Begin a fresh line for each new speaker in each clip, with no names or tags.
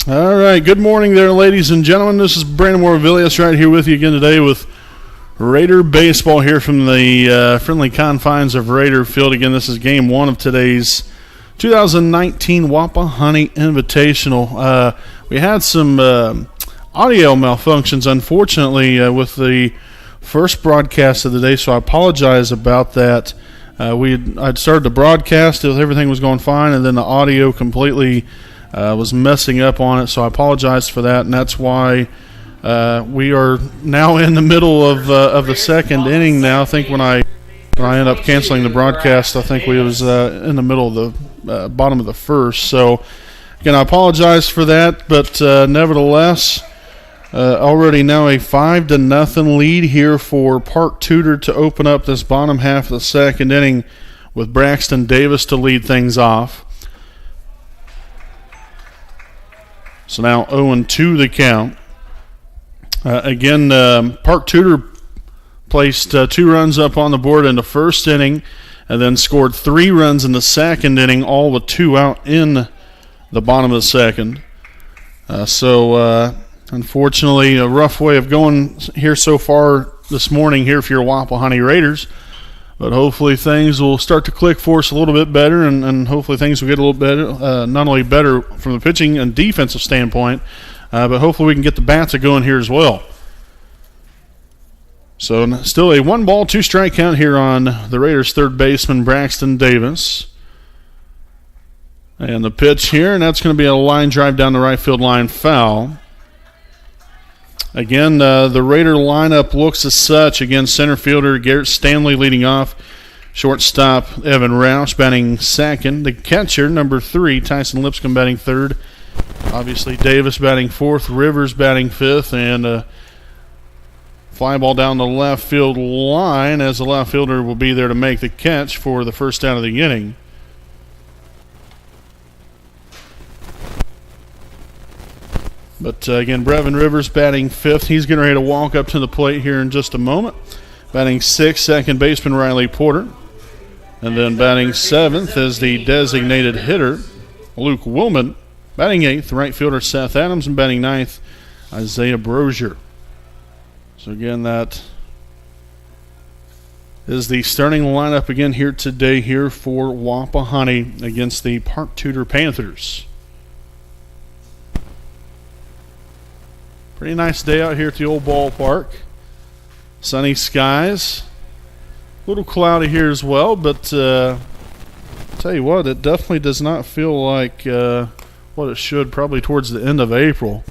All right, good morning there, ladies and gentlemen. This is Brandon Morvillius right here with you again today with Raider baseball here from the friendly confines of Raider Field. Again, this is game one of today's 2019 Wapahani Invitational. We had some audio malfunctions, unfortunately, with the first broadcast of the day, so I apologize about that. I'd started the broadcast, everything was going fine, and then the audio completely was messing up on it, so I apologize for that, and that's why we are now in the middle of the second inning now. I think when I end up canceling the broadcast, I think we was in the middle of the bottom of the first. So, again, I apologize for that, but nevertheless, already now a 5-0 lead here for Park Tudor to open up this bottom half of the second inning with Braxton Davis to lead things off. So now 0-2 the count. Again, Park Tudor placed 2 runs up on the board in the first inning and then scored 3 runs in the second inning, all with 2 out in the bottom of the second. Unfortunately, a rough way of going here so far this morning here for your Wapahani Raiders. But hopefully things will start to click for us a little bit better, and hopefully things will get a little better, not only better from the pitching and defensive standpoint, but hopefully we can get the bats going here as well. So still a 1-ball, 2-strike count here on the Raiders' third baseman, Braxton Davis. And the pitch here, and that's going to be a line drive down the right field line, foul. Again, the Raider lineup looks as such. Again, center fielder Garrett Stanley leading off. Shortstop Evan Roush batting second. The catcher, number 3, Tyson Lipscomb batting third. Obviously, Davis batting fourth. Rivers batting fifth. And fly ball down the left field line as the left fielder will be there to make the catch for the first out of the inning. But again, Brevin Rivers batting fifth. He's getting ready to walk up to the plate here in just a moment. Batting sixth, second baseman Riley Porter. And then batting seventh is the designated hitter, Luke Willman. Batting eighth, right fielder Seth Adams. And batting ninth, Isaiah Brozier. So again, that is the starting lineup again here today here for Wapahani against the Park Tudor Panthers. Pretty nice day out here at the old ballpark. Sunny skies. A little cloudy here as well, but I'll tell you what, it definitely does not feel like what it should probably towards the end of April.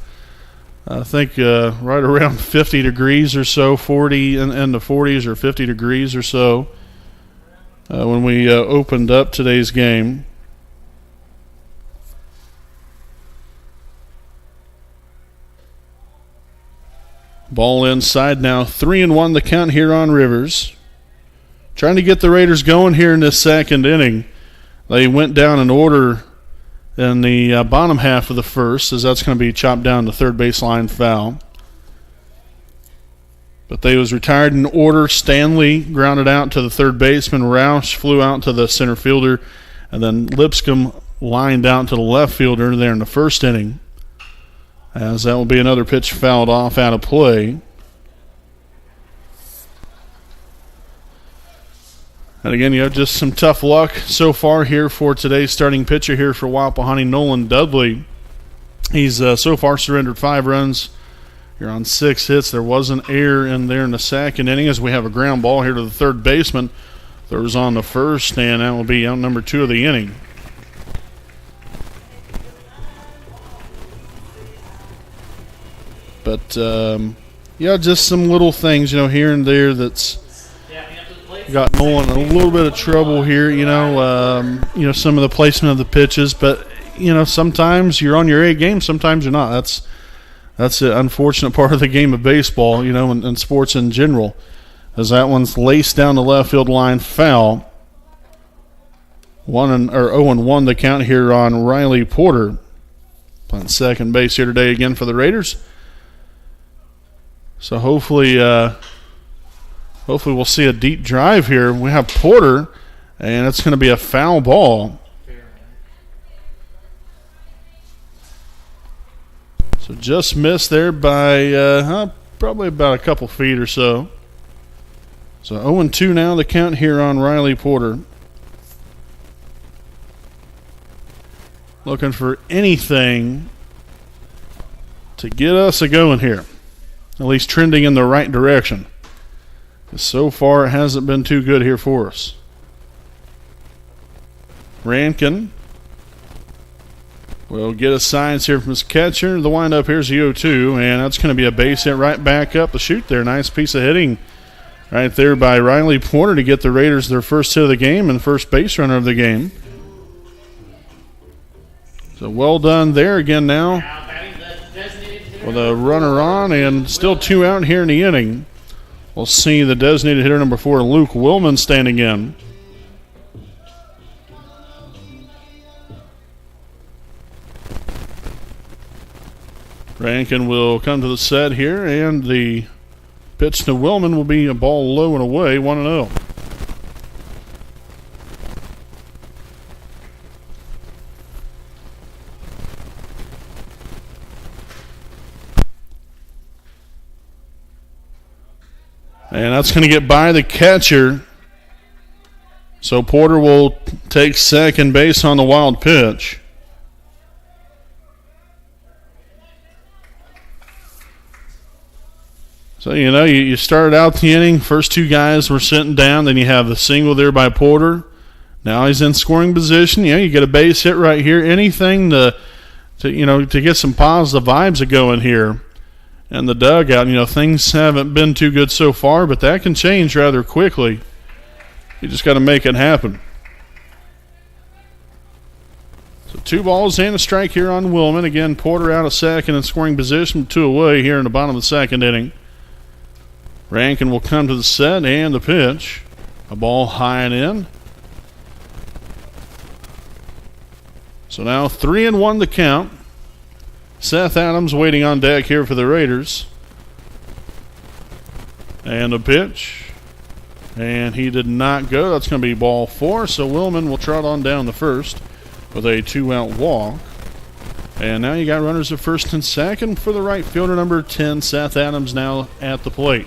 I think right around 50 degrees or so, 40 in the 40s or 50 degrees or so when we opened up today's game. Ball inside now, 3-1 the count here on Rivers. Trying to get the Raiders going here in this second inning. They went down in order in the bottom half of the first, as that's going to be chopped down to third baseline foul. But they was retired in order. Stanley grounded out to the third baseman. Roush flew out to the center fielder. And then Lipscomb lined out to the left fielder there in the first inning, as that will be another pitch fouled off out of play. And again, you have just some tough luck so far here for today's starting pitcher here for Wapahani, Nolan Dudley. He's so far surrendered 5 runs. You're on 6 hits. There was an error in there in the second inning as we have a ground ball here to the third baseman. Throws on the first, and that will be out number 2 of the inning. But, just some little things, here and there that's got Nolan in a little bit of trouble here, some of the placement of the pitches. But, sometimes you're on your A game, sometimes you're not. That's the unfortunate part of the game of baseball, and sports in general, as that one's laced down the left field line foul. 0-1 the count here on Riley Porter. Playing second base here today again for the Raiders. So hopefully we'll see a deep drive here. We have Porter, and it's going to be a foul ball. So just missed there by probably about a couple feet or so. So 0-2 now the count here on Riley Porter. Looking for anything to get us a-going here. At least trending in the right direction. So far it hasn't been too good here for us. Rankin will get a signs here from his catcher. The windup here's the 0-2, and that's going to be a base hit right back up the chute there. Nice piece of hitting right there by Riley Porter to get the Raiders their first hit of the game and first base runner of the game. So well done there again now with a runner on and still 2 out here in the inning. We'll see the designated hitter number 4, Luke Willman, standing in. Rankin will come to the set here, and the pitch to Willman will be a ball low and away, 1-0. And that's going to get by the catcher. So Porter will take second base on the wild pitch. So, you started out the inning, first 2 guys were sitting down, then you have the single there by Porter. Now he's in scoring position. You get a base hit right here. Anything to get some positive vibes going here. And the dugout, things haven't been too good so far, but that can change rather quickly. You just got to make it happen. So 2 balls and a strike here on Willman. Again, Porter out of second in scoring position, 2 away here in the bottom of the second inning. Rankin will come to the set and the pitch. A ball high and in. So now 3-1 the count. Seth Adams waiting on deck here for the Raiders. And a pitch. And he did not go. That's going to be ball 4. So Willman will trot on down the first with a 2-out walk. And now you got runners at first and second for the right fielder, number 10, Seth Adams, now at the plate.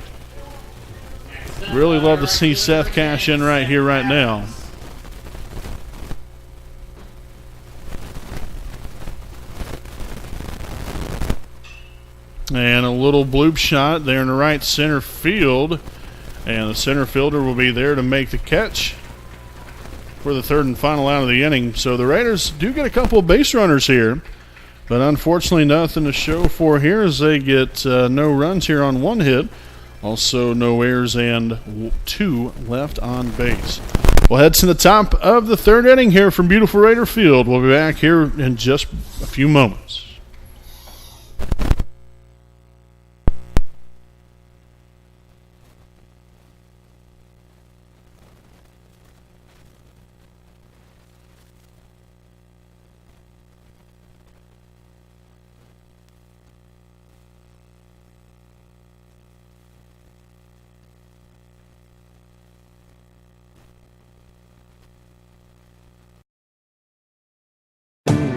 Really love to see Seth cash in right here, right now. And a little bloop shot there in the right center field. And the center fielder will be there to make the catch for the third and final out of the inning. So the Raiders do get a couple of base runners here. But unfortunately nothing to show for here as they get no runs here on 1 hit. Also no errors and 2 left on base. We'll head to the top of the third inning here from beautiful Raider Field. We'll be back here in just a few moments.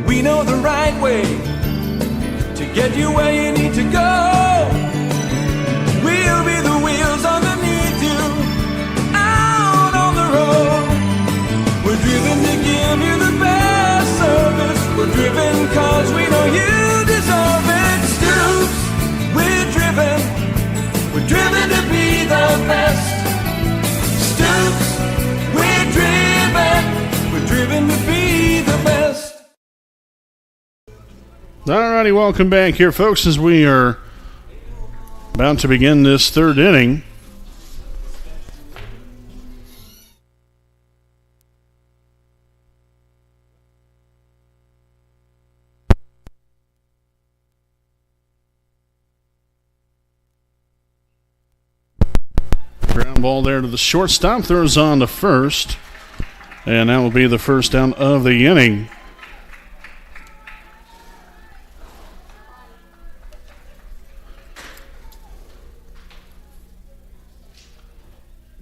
We know the right way to get you where you need to go. We'll be the wheels underneath you, out on the road. We're driven to give you the best service. We're driven cause we know you deserve it. Stoops, we're driven to be the best. Stoops, we're driven to be the best.
Alrighty, welcome back here, folks, as we are about to begin this third inning. Ground ball there to the shortstop, throws on to first, and that will be the first down of the inning.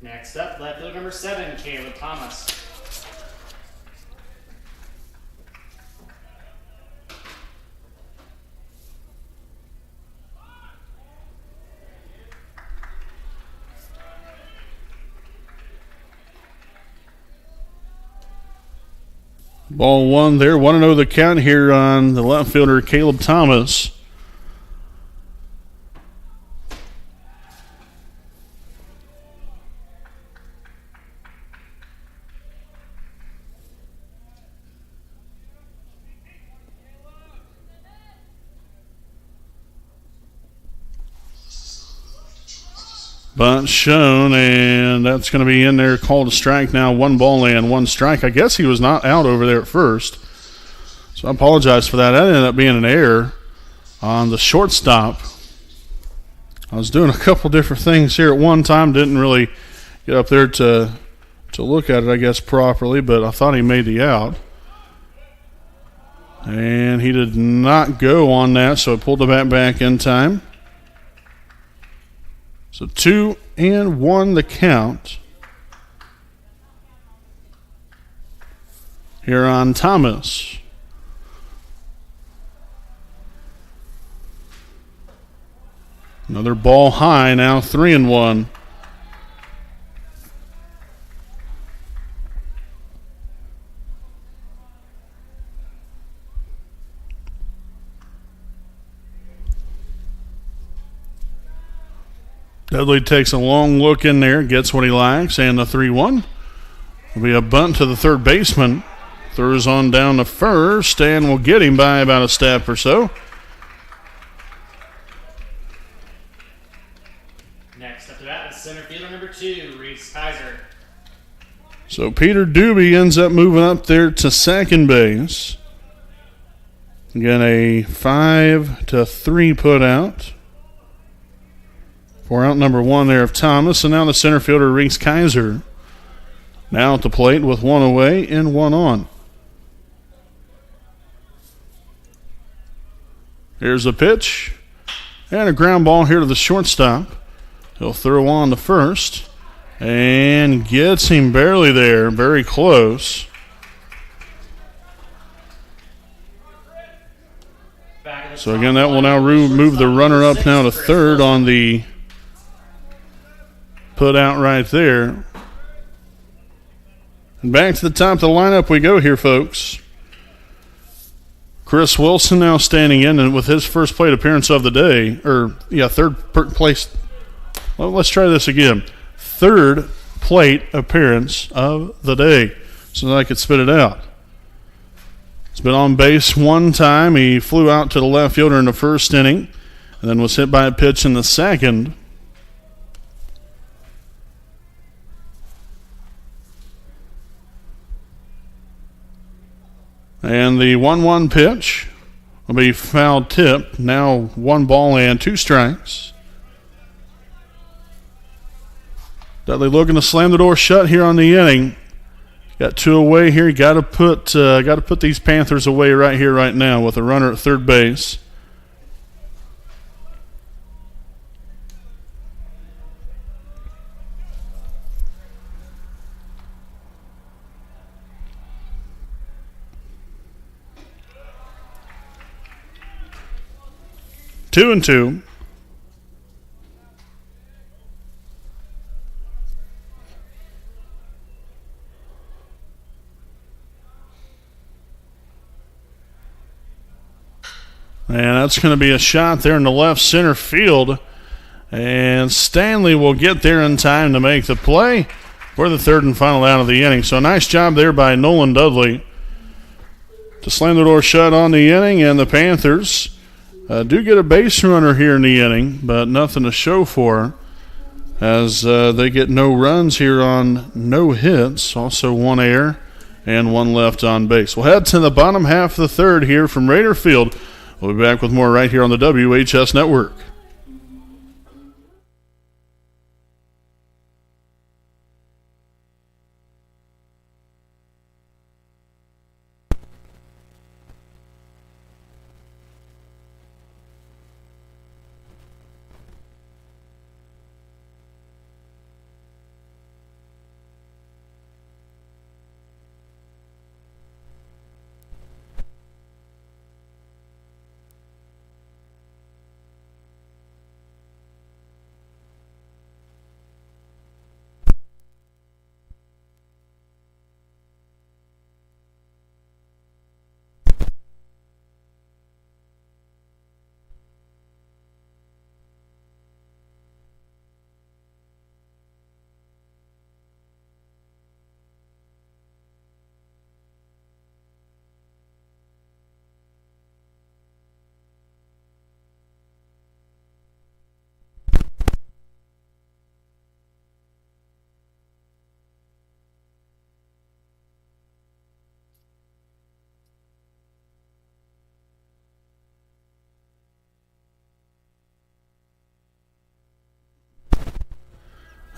Next up, left fielder number 7, Caleb Thomas.
Ball one there. 1-0 the count here on the left fielder, Caleb Thomas. Bunt shown, and that's going to be in there, called a strike now. 1 ball and 1 strike. I guess he was not out over there at first, so I apologize for that. That ended up being an error on the shortstop. I was doing a couple different things here at one time. Didn't really get up there to look at it, I guess, properly, but I thought he made the out. And he did not go on that, so I pulled the bat back in time. So 2-1 the count here on Thomas. Another ball high, now 3-1. Dudley takes a long look in there, gets what he likes, and the 3-1 will be a bunt to the third baseman. Throws on down to first, and will get him by about a step or so.
Next up to bat is center fielder number 2, Reese Kaiser.
So Peter Doobie ends up moving up there to second base. Again, a 5-3 put out. For out number 1 there of Thomas, and now the center fielder, Reese Kaiser. Now at the plate with 1 away and 1 on. Here's a pitch, and a ground ball here to the shortstop. He'll throw on to first, and gets him barely there, very close. So again, that will now move the runner up now to third on the put out right there. And back to the top of the lineup we go here, folks. Chris Wilson now standing in and with his first plate appearance of the day. Third place. Well, let's try this again. Third plate appearance of the day, so that I could spit it out. He's been on base 1 time. He flew out to the left fielder in the first inning and then was hit by a pitch in the second. And the 1-1 pitch will be foul tip. Now 1 ball and 2 strikes. Dudley looking to slam the door shut here on the inning. Got 2 away here. Got to put these Panthers away right here, right now, with a runner at third base. Two and 2. And that's going to be a shot there in the left center field. And Stanley will get there in time to make the play for the third and final out of the inning. So nice job there by Nolan Dudley to slam the door shut on the inning. And the Panthers do get a base runner here in the inning, but nothing to show for as they get no runs here on no hits. Also 1 error and 1 left on base. We'll head to the bottom half of the third here from Raider Field. We'll be back with more right here on the WHS Network.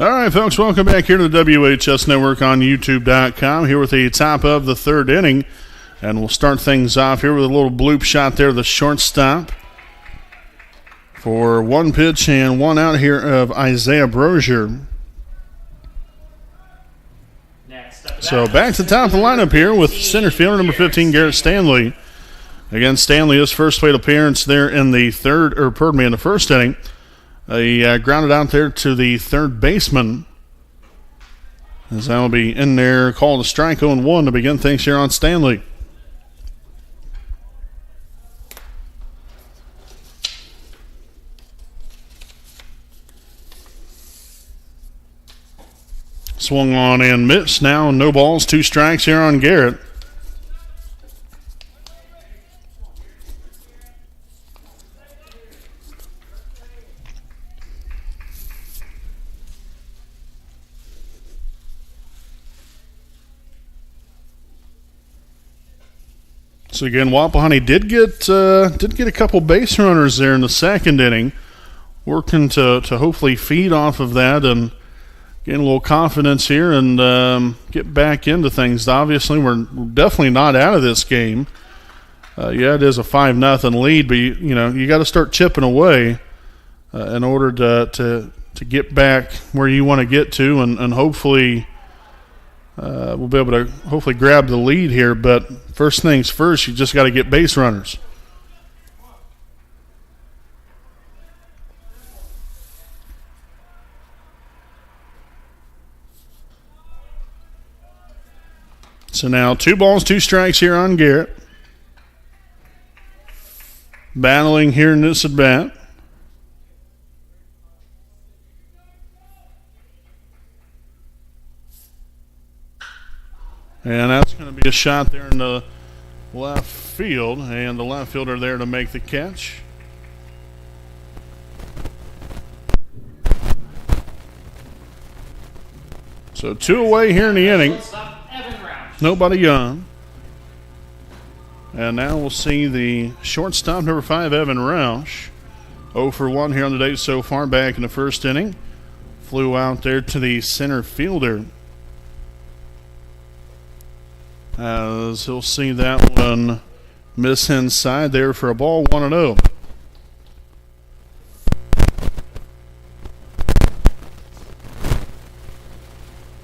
All right, folks, welcome back here to the WHS Network on YouTube.com. Here with the top of the third inning. And we'll start things off here with a little bloop shot there, the shortstop. For one pitch and one out here of Isaiah Brozier. So back to the top of the lineup here with center fielder number 15, Garrett Stanley. Again, Stanley, his first plate appearance there in the first inning. He grounded out there to the third baseman. As that will be in there, called a strike 0-1 to begin things here on Stanley. Swung on and missed. Now no balls, 2 strikes here on Garrett. So again, Wapahani did get a couple base runners there in the second inning, working to hopefully feed off of that and gain a little confidence here and get back into things. Obviously, we're definitely not out of this game. Yeah, it is a 5-0 lead, but you got to start chipping away in order to get back where you want to get to, and hopefully we'll be able to hopefully grab the lead here. But first things first, you just got to get base runners. So now 2 balls, 2 strikes here on Garrett. Battling here in this at bat. And that's going to be a shot there in the left field, and the left fielder there to make the catch. So 2 away here in the inning. Nobody on. And now we'll see the shortstop, number 5, Evan Roush. 0 for 1 here on the day so far back in the first inning. Flew out there to the center fielder. As he'll see that one miss inside there for a ball, 1-0.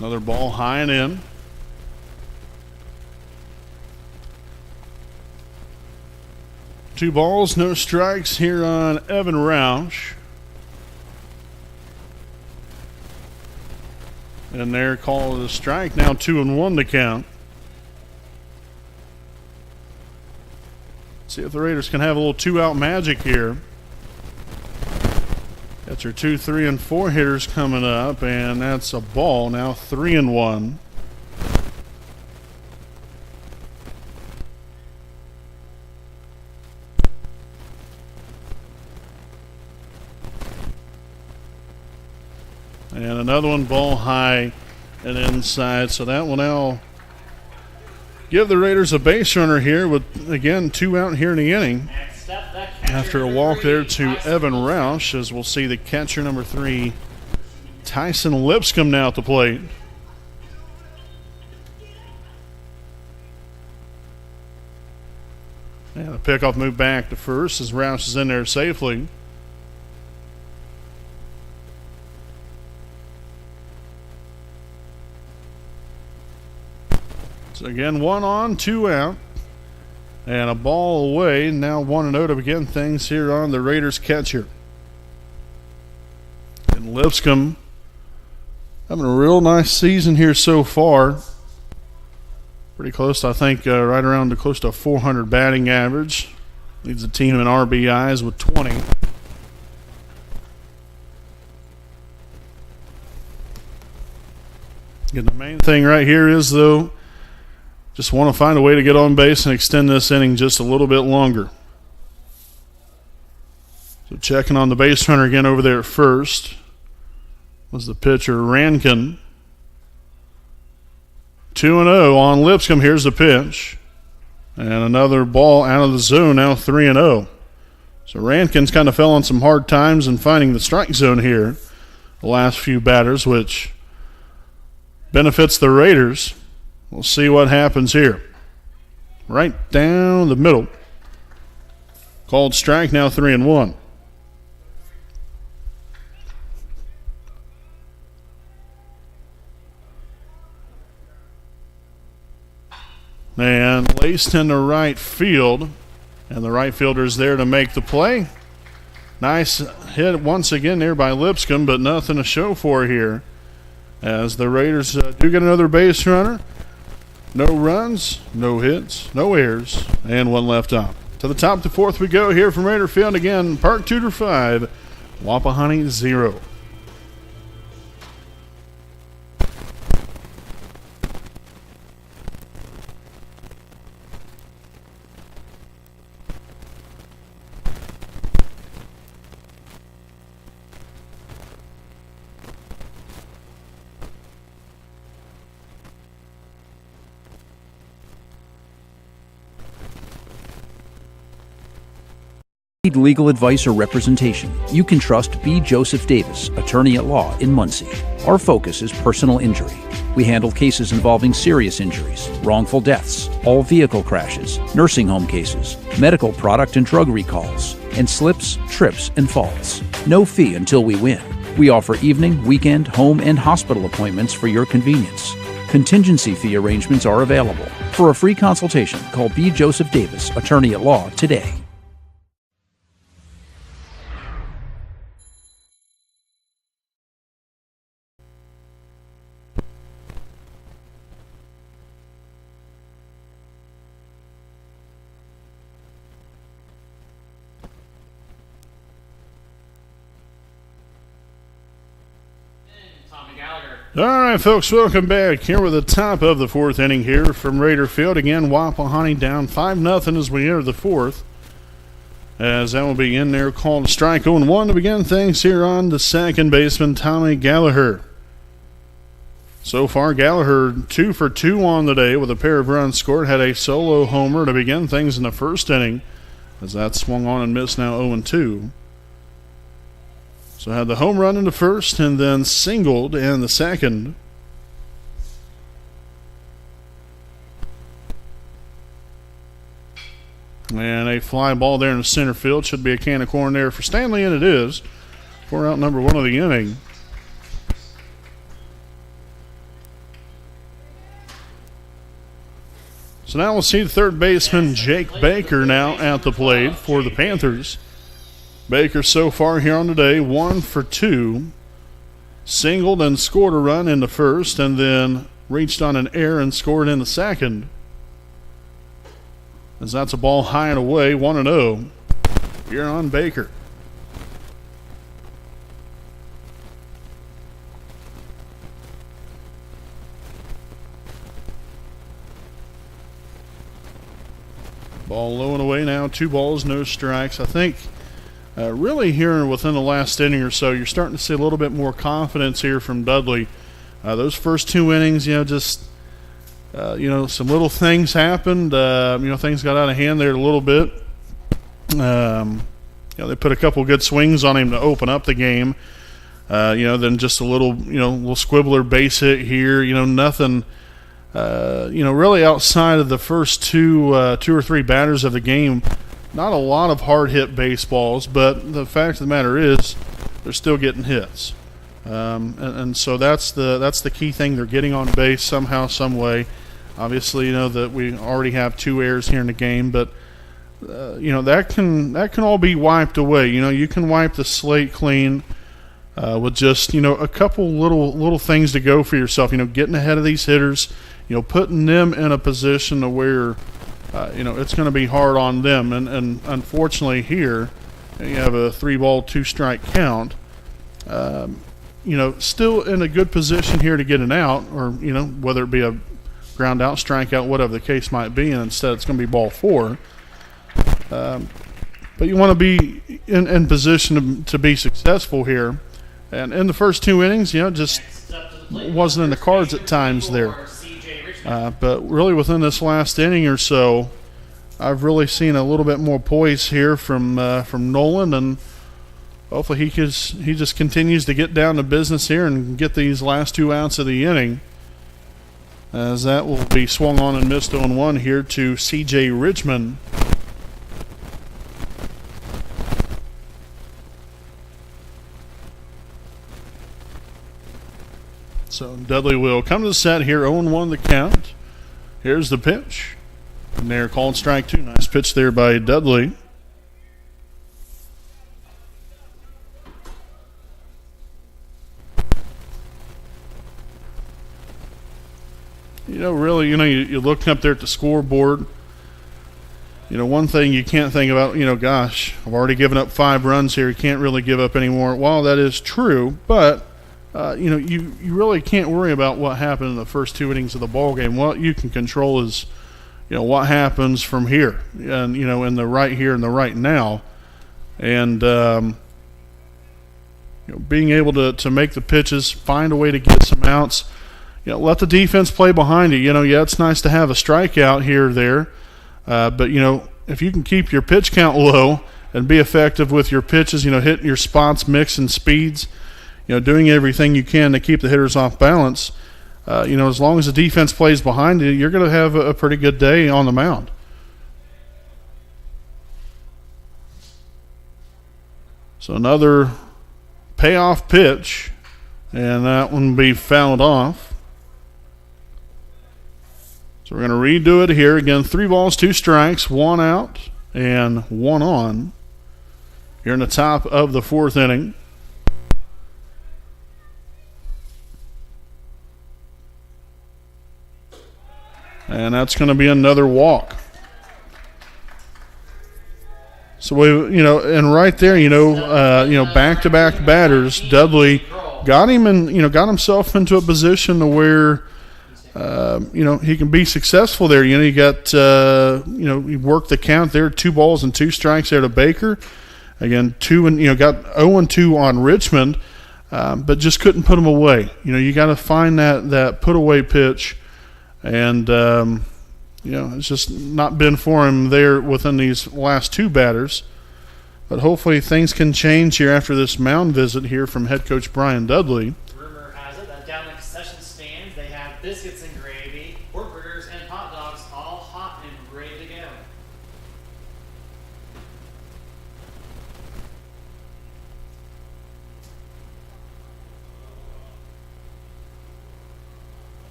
Another ball high and in. Two balls, no strikes here on Evan Roush. And they're called a strike. Now 2-1 to count. See if the Raiders can have a little 2-out magic here. That's your 2, 3, and 4 hitters coming up, and that's a ball. Now 3-1. And another one, ball high and inside. So that will now give the Raiders a base runner here with, again, 2 out here in the inning. After a walk there to Evan Roush, as we'll see the catcher, number 3, Tyson Lipscomb, now at the plate. And the pickoff move back to first as Roush is in there safely. So again, 1 on, 2 out, and a ball away. Now 1-0 to begin things here on the Raiders catcher. And Lipscomb having a real nice season here so far. Pretty close, I think, right around close to a 400 batting average. Leads the team in RBIs with 20. And the main thing right here is, though, just want to find a way to get on base and extend this inning just a little bit longer. So checking on the base runner again over there at first was the pitcher, Rankin. 2-0 on Lipscomb. Here's the pitch. And another ball out of the zone, now 3-0. So Rankin's kind of fell on some hard times in finding the strike zone here. the last few batters, which benefits the Raiders. We'll see what happens here. Right down the middle. Called strike, now 3-1. And laced into right field. And the right fielder's there to make the play. Nice hit once again there by Lipscomb, but nothing to show for here. As the Raiders do get another base runner. No runs, no hits, no errors, and one left on. To the top of the fourth we go here from Raider Field again. Park Tudor 5, Wapahani 0.
Need legal advice or representation, you can trust B. Joseph Davis, attorney at law in Muncie. Our focus is personal injury. We handle cases involving serious injuries, wrongful deaths, all vehicle crashes, nursing home cases, medical product and drug recalls, and slips, trips, and falls. No fee until we win. We offer evening, weekend, home, and hospital appointments for your convenience. Contingency fee arrangements are available. For a free consultation, call B. Joseph Davis, attorney at law, today.
All right, folks, welcome back. Here with the top of the fourth inning here from Raider Field. Again, Wapahani down 5-0 as we enter the fourth. As that will be in there, called strike 0-1 to begin things here on the second baseman, Tommy Gallagher. So far, Gallagher 2 for 2 on the day with a pair of runs scored. Had a solo homer to begin things in the first inning as that swung on and missed, now 0-2. So had the home run in the first and then singled in the second. And a fly ball there in the center field. Should be a can of corn there for Stanley, and it is. For out number 1 of the inning. So now we'll see the third baseman, Jake Baker, now at the plate for the Panthers. Baker so far here on the day, 1 for 2. Singled and scored a run in the first and then reached on an error and scored in the second. As that's a ball high and away, 1-0. Here on Baker. Ball low and away now, 2 balls, no strikes. I think really here within the last inning or so, you're starting to see a little bit more confidence here from Dudley. Those first 2 innings, just some little things happened. Things got out of hand there a little bit. They put a couple good swings on him to open up the game. Then just a little squibbler base hit here. Nothing. Really outside of the first 2 or 3 batters of the game. Not a lot of hard hit baseballs, but the fact of the matter is they're still getting hits. And so that's the key thing. They're getting on base somehow, some way. Obviously, that we already have 2 errors here in the game, but that can all be wiped away. You can wipe the slate clean with just a couple little things to go for yourself. Getting ahead of these hitters, putting them in a position to where it's going to be hard on them. And unfortunately here, you have a 3-ball, 2-strike count. Still in a good position here to get an out, or whether it be a ground out, strikeout, whatever the case might be, and instead it's going to be ball 4. But you want to be in position to be successful here. And in the first 2 innings, just wasn't in the cards at times there. But really within this last inning or so, I've really seen a little bit more poise here from Nolan, and hopefully he just continues to get down to business here and get these last 2 outs of the inning, as that will be swung on and missed 0-1 here to C.J. Richmond. So Dudley will come to the set here, 0-1 the count. Here's the pitch. And they're called strike 2. Nice pitch there by Dudley. Really, you're looking up there at the scoreboard. One thing you can't think about, gosh, I've already given up 5 runs here. You can't really give up any more. Well, that is true, but, you really can't worry about what happened in the first 2 innings of the ball game. What you can control is, what happens from here and, in the right here and the right now. And, being able to make the pitches, find a way to get some outs. Let the defense play behind you. It's nice to have a strikeout here or there. But, if you can keep your pitch count low and be effective with your pitches, hitting your spots, mixing speeds, doing everything you can to keep the hitters off balance, as long as the defense plays behind you, you're going to have a pretty good day on the mound. So another payoff pitch, and that one will be fouled off. So we're going to redo it here. Again, 3 balls, 2 strikes, 1 out, and 1 on. Here in the top of the 4th inning. And that's going to be another walk. So and right there, back-to-back batters, Dudley got him and got himself into a position to where he can be successful there. He got he worked the count there, 2 balls and 2 strikes there to Baker. Again, got 0-2 on Richmond, but just couldn't put him away. You got to find that put away pitch, and it's just not been for him there within these last 2 batters. But hopefully things can change here after this mound visit here from head coach Brian Dudley.
Rumor has it that down in the concession stands they have biscuits and gravy, pork burgers, and hot dogs all hot and ready to go.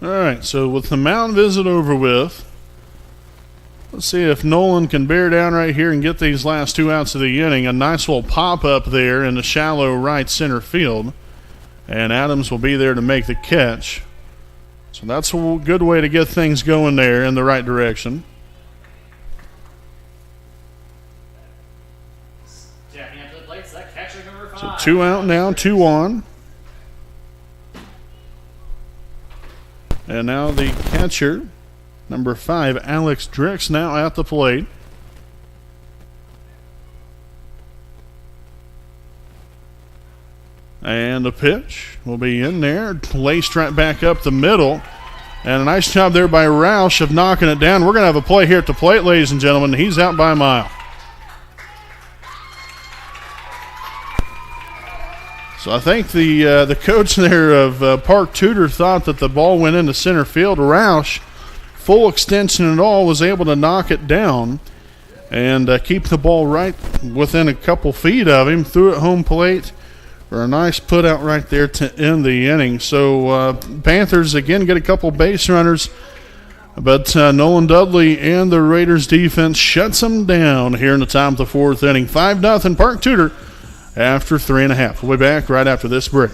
All right, so with the mound visit over with, let's see if Nolan can bear down right here and get these last 2 outs of the inning. A nice little pop-up there in the shallow right center field, and Adams will be there to make the catch. So that's a good way to get things going there in the right direction.
Jacking up to the plate, that catcher number 5.
So 2 out now, 2 on. And now the catcher, number 5, Alex Drix, now at the plate. And the pitch will be in there, laced right back up the middle. And a nice job there by Roush of knocking it down. We're going to have a play here at the plate, ladies and gentlemen. He's out by a mile. So I think the coach there of Park Tudor thought that the ball went into center field. Roush, full extension and all, was able to knock it down and keep the ball right within a couple feet of him. Threw it home plate for a nice put out right there to end the inning. So Panthers again get a couple base runners, but Nolan Dudley and the Raiders defense shuts them down here in the top of the 4th inning. 5-0 Park Tudor after 3.5. We'll be back right after this break.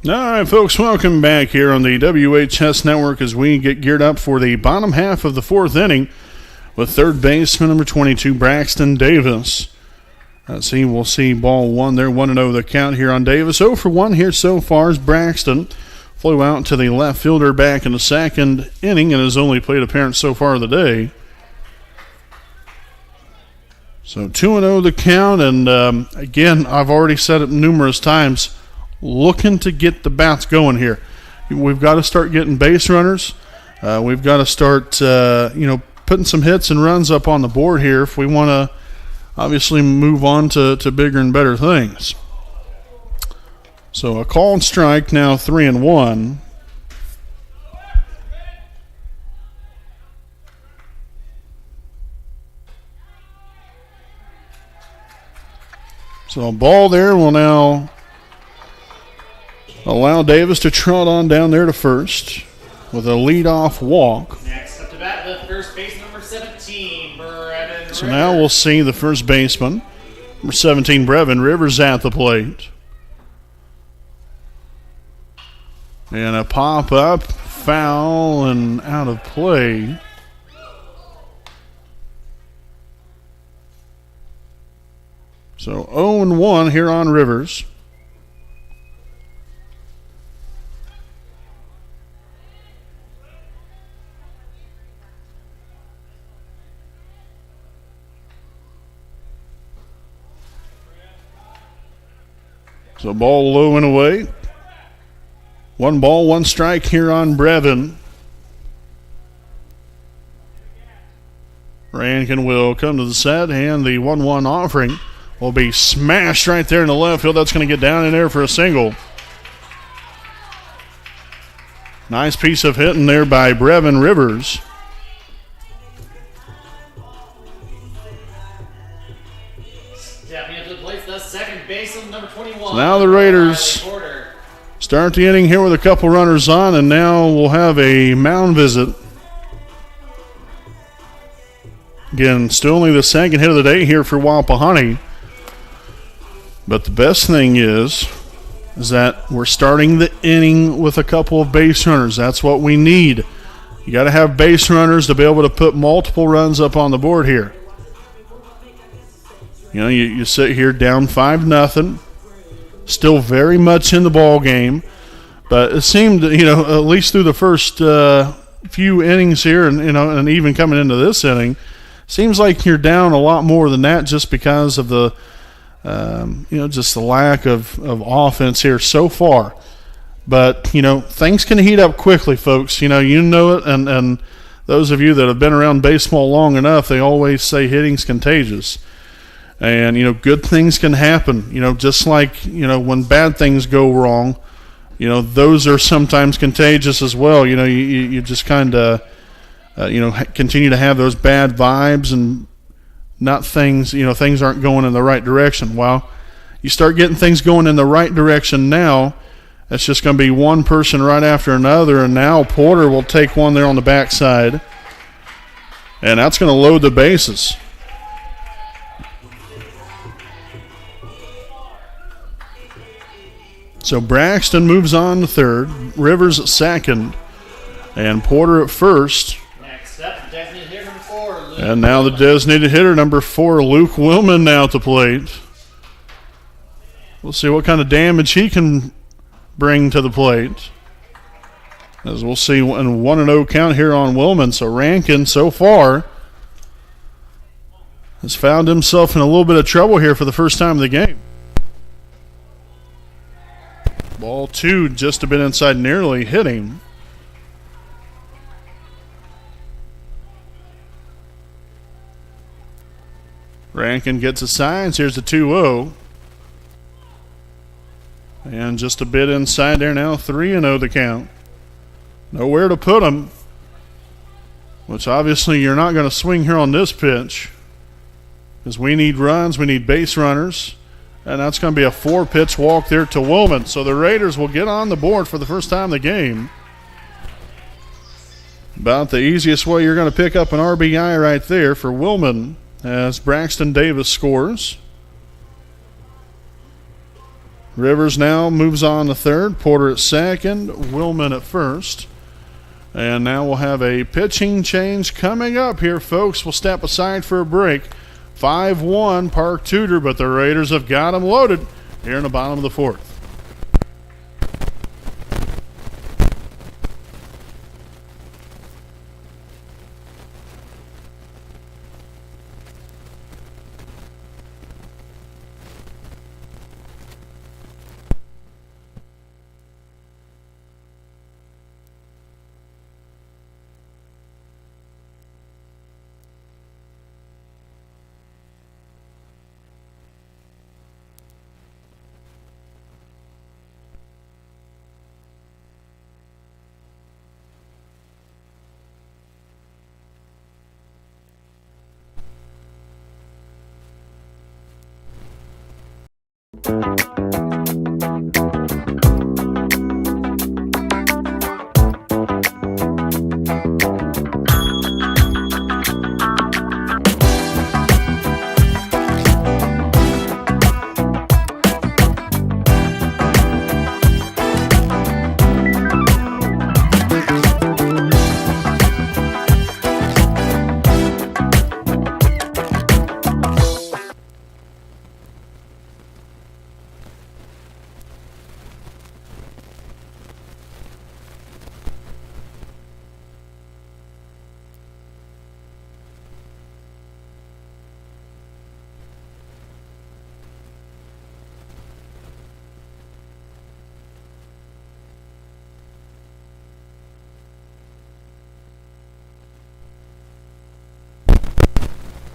All right, folks, welcome back here on the WHS Network as we get geared up for the bottom half of the fourth inning with third baseman number 22, Braxton Davis. We'll see ball one there, 1-0 the count here on Davis. 0 for 1 here so far as Braxton flew out to the left fielder back in the second inning and has only played appearance so far of the day. So 2-0 the count, and again, I've already said it numerous times, looking to get the bats going here. We've got to start getting base runners. We've got to start, putting some hits and runs up on the board here if we want to obviously move on to bigger and better things. So a call and strike now, 3-1. So a ball there will now allow Davis to trot on down there to first with a leadoff walk.
Next up to bat, the first base number 17, Brevin
So now we'll see the first baseman, number 17, Brevin Rivers, at the plate. And a pop-up, foul, and out of play. So 0-1 here on Rivers. So ball low and away. 1 ball, 1 strike here on Brevin. Rankin will come to the set, and the 1-1 offering will be smashed right there in the left field. That's going to get down in there for a single. Nice piece of hitting there by Brevin Rivers.
Stepping up to the plate, the second baseman, number 21.
So now the Raiders start the inning here with a couple runners on, and now we'll have a mound visit. Again, still only the second hit of the day here for Wapahani. But the best thing is that we're starting the inning with a couple of base runners. That's what we need. You got to have base runners to be able to put multiple runs up on the board here. You know, you sit here down 5-0, still very much in the ball game, but it seemed, at least through the first few innings here, and even coming into this inning, seems like you're down a lot more than that just because of the, just the lack of offense here so far. But things can heat up quickly, folks. You know it, and those of you that have been around baseball long enough, they always say hitting's contagious. And, good things can happen, just like, when bad things go wrong, those are sometimes contagious as well. You just kind of, continue to have those bad vibes and not things, things aren't going in the right direction. Well, you start getting things going in the right direction now, it's just going to be one person right after another, and now Porter will take one there on the backside, and that's going to load the bases. So Braxton moves on to third, Rivers at second, and Porter at first.
Next up, designated hitter number 4, Luke.
And now the designated hitter number 4, Luke Willman, now at the plate. We'll see what kind of damage he can bring to the plate. As we'll see, a 1-0 count here on Willman. So Rankin, so far, has found himself in a little bit of trouble here for the first time of the game. Ball 2 just a bit inside, nearly hit him. Rankin gets a signs. Here's the 2-0. And just a bit inside there now, 3-0 the count. Nowhere to put him, which obviously you're not going to swing here on this pitch because we need runs, we need base runners. And that's going to be a 4-pitch walk there to Willman. So the Raiders will get on the board for the first time in the game. About the easiest way you're going to pick up an RBI right there for Willman as Braxton Davis scores. Rivers now moves on to third. Porter at second. Willman at first. And now we'll have a pitching change coming up here, folks. We'll step aside for a break. 5-1 Park Tudor, but the Raiders have got them loaded here in the bottom of the fourth.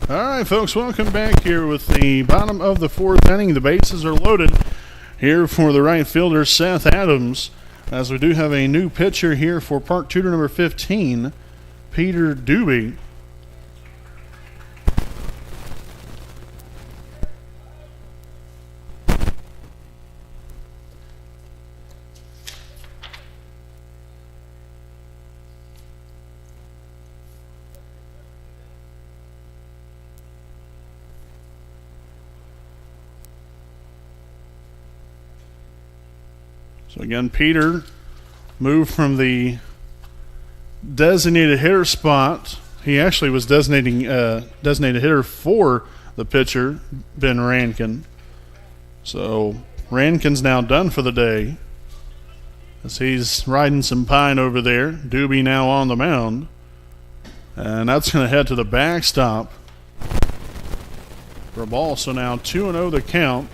All right, folks, welcome back here with the bottom of the fourth inning. The bases are loaded here for the right fielder, Seth Adams, as we do have a new pitcher here for Park Tudor, number 15, Peter Doobie. So again, Peter moved from the designated hitter spot. He actually was designated hitter for the pitcher, Ben Rankin. So Rankin's now done for the day as he's riding some pine over there. Doobie now on the mound. And that's going to head to the backstop for a ball. So now 2-0 the count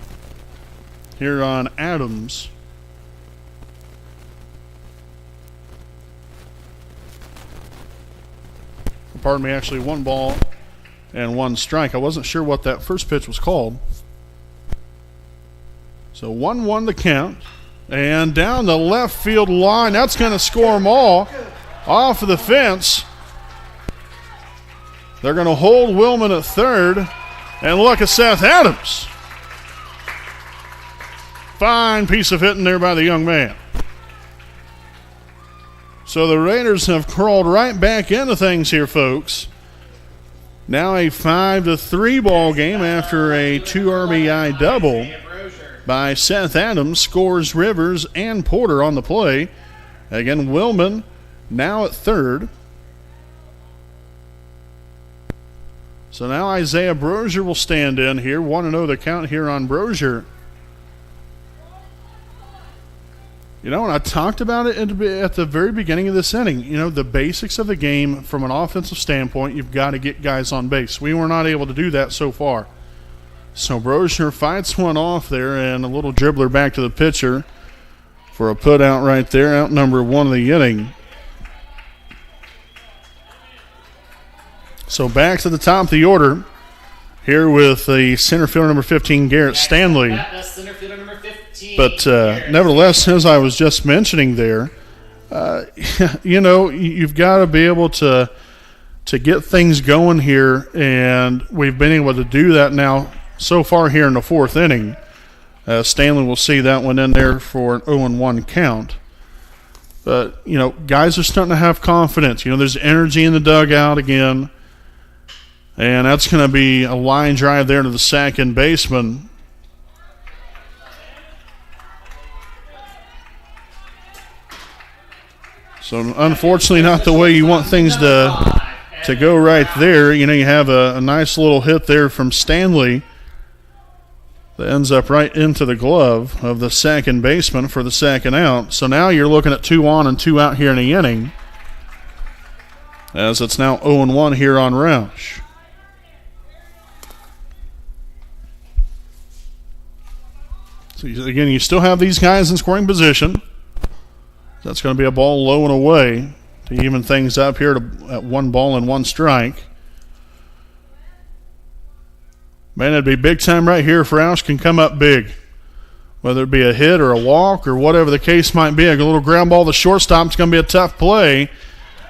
here on Adams. Pardon me, actually 1 ball and 1 strike. I wasn't sure what that first pitch was called. So 1-1 the count. And down the left field line, that's going to score them all off of the fence. They're going to hold Willman at third. And look at Seth Adams. Fine piece of hitting there by the young man. So the Raiders have crawled right back into things here, folks. Now a 5-3 ball game after a 2 RBI double by Seth Adams. Scores Rivers and Porter on the play. Again, Willman now at third. So now Isaiah Brozier will stand in here. 1-0 the count here on Brozier. You know, and I talked about it at the very beginning of this inning. You know, the basics of the game from an offensive standpoint, you've got to get guys on base. We were not able to do that so far. So Brozier fights one off there, and a little dribbler back to the pitcher for a put out right there, out number 1 of the inning. So back to the top of the order here with the center fielder number 15, Garrett Stanley.
That's center fielder number 15.
But nevertheless, as I was just mentioning there, you know, you've got to be able to get things going here, and we've been able to do that now so far here in the fourth inning. Stanley will see that one in there for an 0-1 count. But, you know, guys are starting to have confidence. You know, there's energy in the dugout again, and that's going to be a line drive there to the second baseman. So unfortunately not the way you want things to go right there. You know, you have a nice little hit there from Stanley that ends up right into the glove of the second baseman for the second out. So now you're looking at 2 on and 2 out here in the inning, as it's now 0-1 here on Roush. So again, you still have these guys in scoring position. That's going to be a ball low and away to even things up here at 1 ball and 1 strike. Man, it'd be big time right here if Roush can come up big. Whether it be a hit or a walk or whatever the case might be. A little ground ball to shortstop. It's going to be a tough play.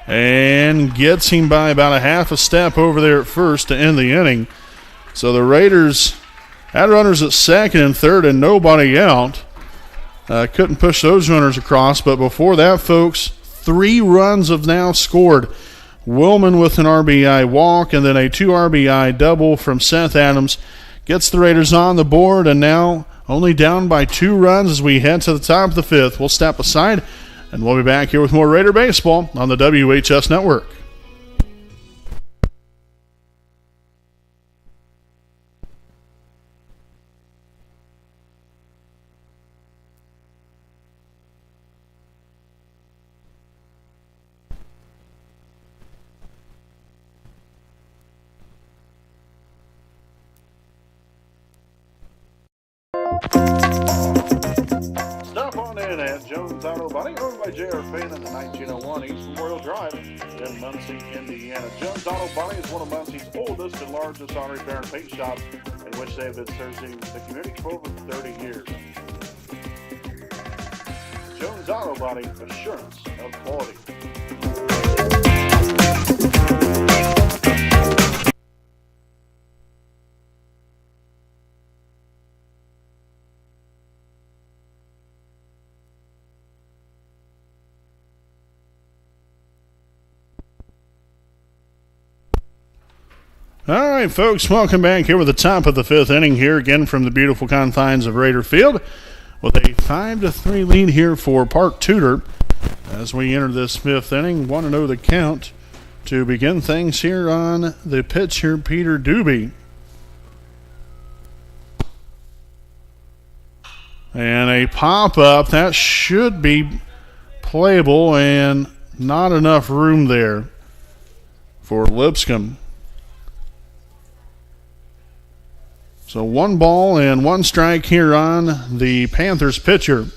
And gets him by about a half a step over there at first to end the inning. So the Raiders had runners at second and third and nobody out. Couldn't push those runners across, but before that, folks, 3 runs have now scored. Willman with an RBI walk and then a 2 RBI double from Seth Adams gets the Raiders on the board, and now only down by 2 runs as we head to the top of the 5th. We'll step aside, and we'll be back here with more Raider baseball on the WHS Network. Stop on in at Jones Auto Body, owned by J.R. Payne in the 1901 East Memorial Drive in Muncie, Indiana. Jones Auto Body is one of Muncie's oldest and largest auto repair and paint shops, in which they have been serving the community for over 30 years. Jones Auto Body, assurance of quality. All right, folks, welcome back here with the top of the 5th inning here again from the beautiful confines of Raider Field with a 5-3 lead here for Park Tudor as we enter this 5th inning. 1-0 the count to begin things here on the pitcher, Peter Doobie. And a pop-up that should be playable and not enough room there for Lipscomb. So 1 ball and 1 strike here on the Panthers pitcher.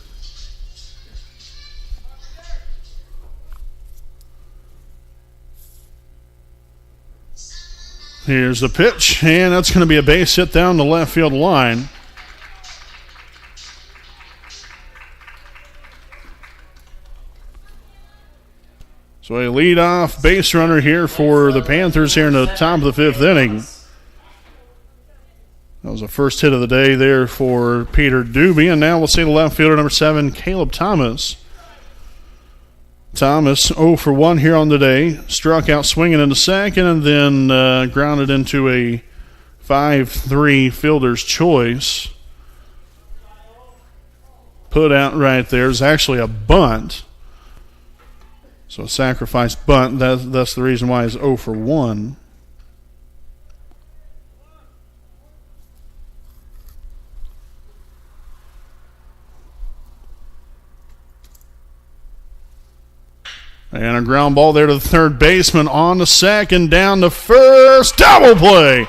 Here's the pitch, and that's going to be a base hit down the left field line. So a leadoff base runner here for the Panthers here in the top of the 5th inning. That was the first hit of the day there for Peter Doobie. And now we'll see the left fielder, number 7, Caleb Thomas. Thomas 0 for 1 here on the day. Struck out swinging into second and then grounded into a 5-3 fielder's choice. Put out right there is actually a bunt. So a sacrifice bunt. That's the reason why he's 0 for 1. And a ground ball there to the third baseman on the second, down to first, double play.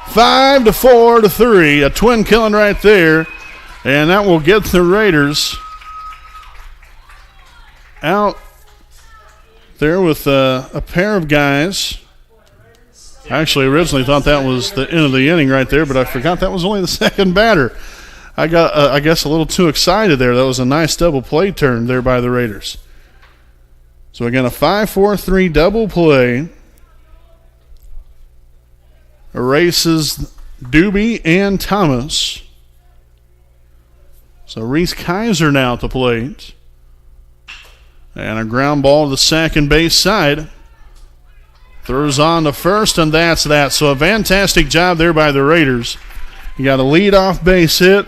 5-4-3, a twin killing right there. And that will get the Raiders out there with a pair of guys. I actually originally thought that was the end of the inning right there, but I forgot that was only the second batter. I got, I guess, a little too excited there. That was a nice double play turn there by the Raiders. So again, a 5-4-3 double play erases Doobie and Thomas. So Reese Kaiser now at the plate. And a ground ball to the second base side. Throws on to first, and that's that. So a fantastic job there by the Raiders. You got a leadoff base hit,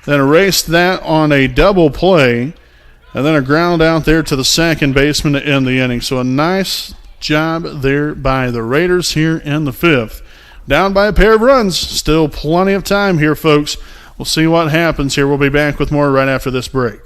then erased that on a double play. and then a ground out there to the second baseman to end the inning. So a nice job there by the Raiders here in the fifth. Down by a pair of runs. Still plenty of time here, folks. We'll see what happens here. We'll be back with more right after this break.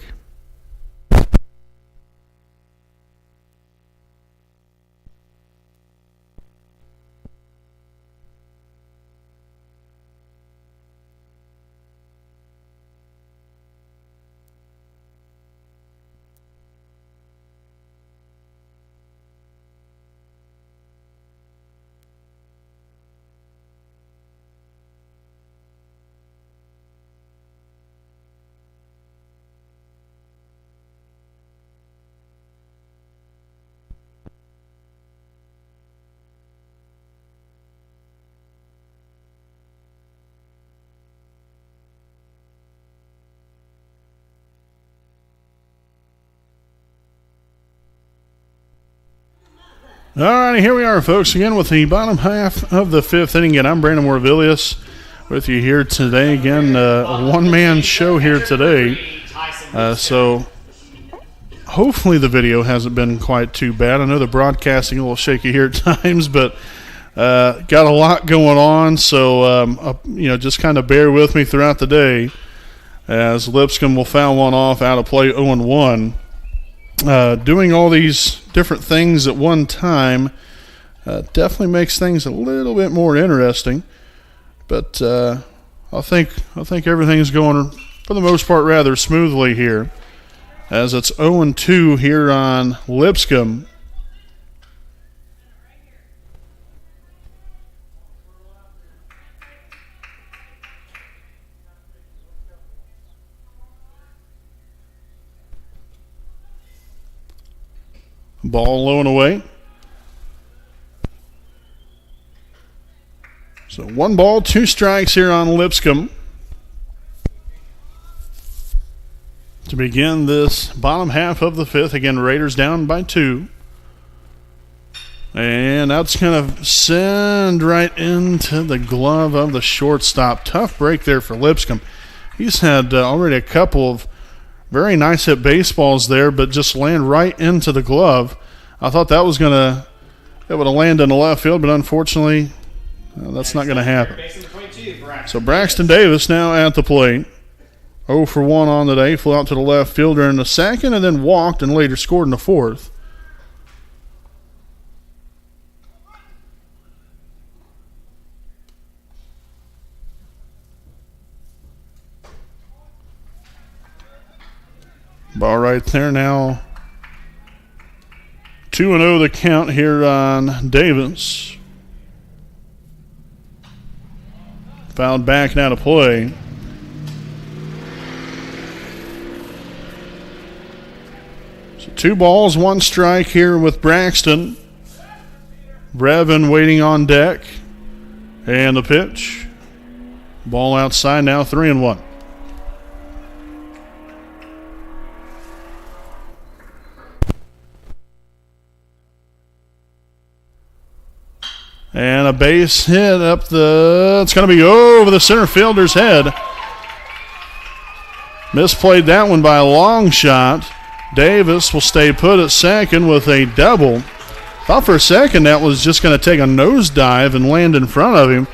All righty, here we are, folks, again with the bottom half of the fifth inning. Again, I'm Brandon Morvilius with you here today. Again, a one-man show here today. So hopefully the video hasn't been quite too bad. I know the broadcasting a little shaky here at times, but got a lot going on. So, just kind of bear with me throughout the day as Lipscomb will foul one off out of play 0-1. Doing all these different things at one time definitely makes things a little bit more interesting. But I think everything's going, for the most part, rather smoothly here, as it's 0-2 here on Lipscomb. Ball low and away. So 1 ball, 2 strikes here on Lipscomb to begin this bottom half of the fifth. Again, Raiders down by 2. And that's going to send right into the glove of the shortstop. Tough break there for Lipscomb. He's had already a couple of very nice hit baseballs there, but just land right into the glove. I thought that would have landed in the left field, but unfortunately, that's not going to happen. So Braxton Davis now at the plate. 0 for 1 on the day. Flew out to the left fielder in the second and then walked and later scored in the fourth. Ball right there now. 2-0 the count here on Davis. Fouled back now to play. So 2 balls, 1 strike here with Braxton. Brevin waiting on deck. And the pitch. Ball outside now, 3-1. And a base hit up it's going to be over the center fielder's head. Misplayed that one by a long shot. Davis will stay put at second with a double. Thought for a second that was just going to take a nosedive and land in front of him.